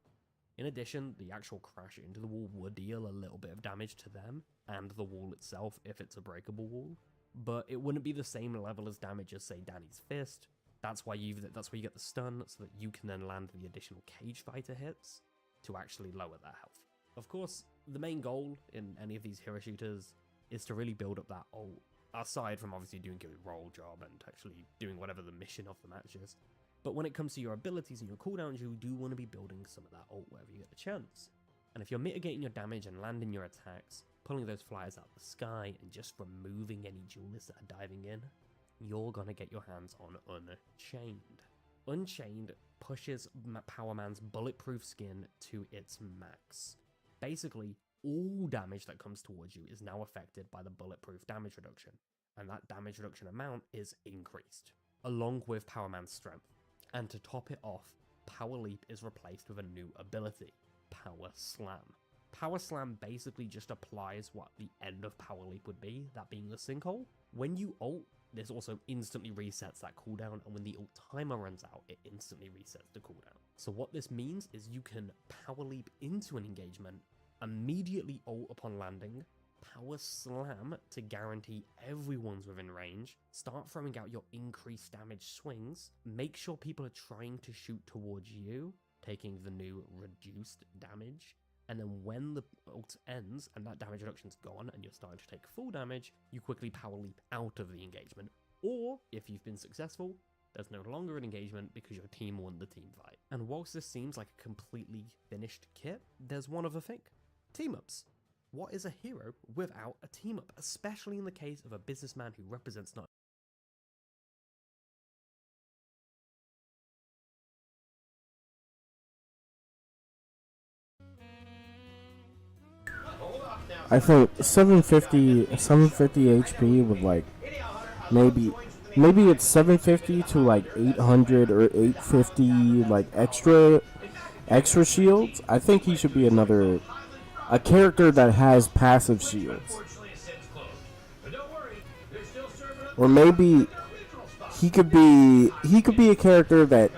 In addition, the actual crash into the wall would deal a little bit of damage to them and the wall itself if it's a breakable wall, but it wouldn't be the same level as damage as, say, Danny's fist. That's why you get the stun, so that you can then land the additional Cage Fighter hits to actually lower their health. Of course, the main goal in any of these hero shooters is to really build up that ult, aside from obviously doing a good roll job and actually doing whatever the mission of the match is. But when it comes to your abilities and your cooldowns, you do want to be building some of that ult wherever you get the chance. And if you're mitigating your damage and landing your attacks, pulling those flyers out of the sky and just removing any duelists that are diving in, you're gonna get your hands on Unchained. Unchained pushes Power Man's bulletproof skin to its max. Basically, all damage that comes towards you is now affected by the bulletproof damage reduction, and that damage reduction amount is increased, along with Power Man's strength. And to top it off, Power Leap is replaced with a new ability, Power Slam. Power Slam basically just applies what the end of Power Leap would be, that being the sinkhole. When you ult, this also instantly resets that cooldown, and when the ult timer runs out, it instantly resets the cooldown. So what this means is you can Power Leap into an engagement, immediately ult upon landing, Power Slam to guarantee everyone's within range, start throwing out your increased damage swings, make sure people are trying to shoot towards you, taking the new reduced damage, and then when the ult ends and that damage reduction's gone and you're starting to take full damage, you quickly Power Leap out of the engagement. Or, if you've been successful, there's no longer an engagement because your team won the team fight. And whilst this seems like a completely finished kit, there's one other thing. Team-ups. What is a hero without a team-up, especially in the case of a businessman who represents not I think 750 HP with like maybe it's 750 to like 800 or 850 like extra shields. I think he should be a character that has passive shields. Or maybe he could be a character that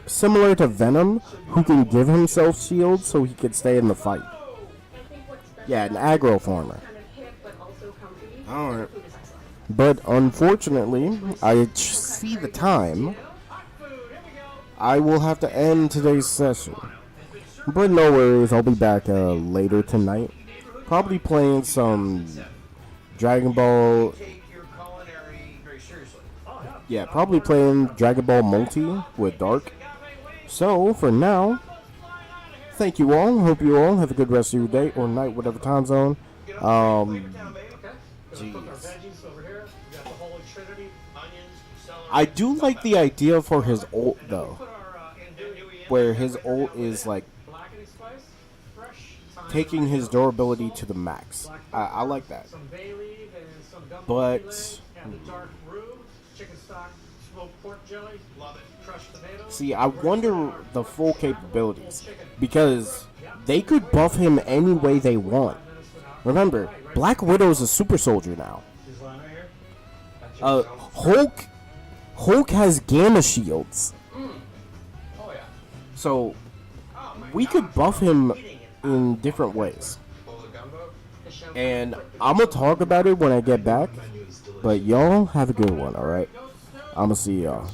similar to Venom who can give himself shields so he could stay in the fight. Yeah, an aggro farmer. Alright. But unfortunately, I see the time. I will have to end today's session. But no worries, I'll be back later tonight. Probably playing some Dragon Ball. Yeah, probably playing Dragon Ball Multi with Dark. So, for now, thank you all. Hope you all have a good rest of your day or night, whatever time zone. Jeez. I do like the idea for his ult, though. Where his ult is, like, taking his durability to the max. I like that. But... chicken stock, smoked pork jelly. Love it. See, I wonder the full capabilities, because they could buff him any way they want. Remember, Black Widow's a super soldier now. Hulk has gamma shields. So, we could buff him in different ways. And I'm gonna talk about it when I get back. But y'all have a good one, alright? I'm gonna see y'all.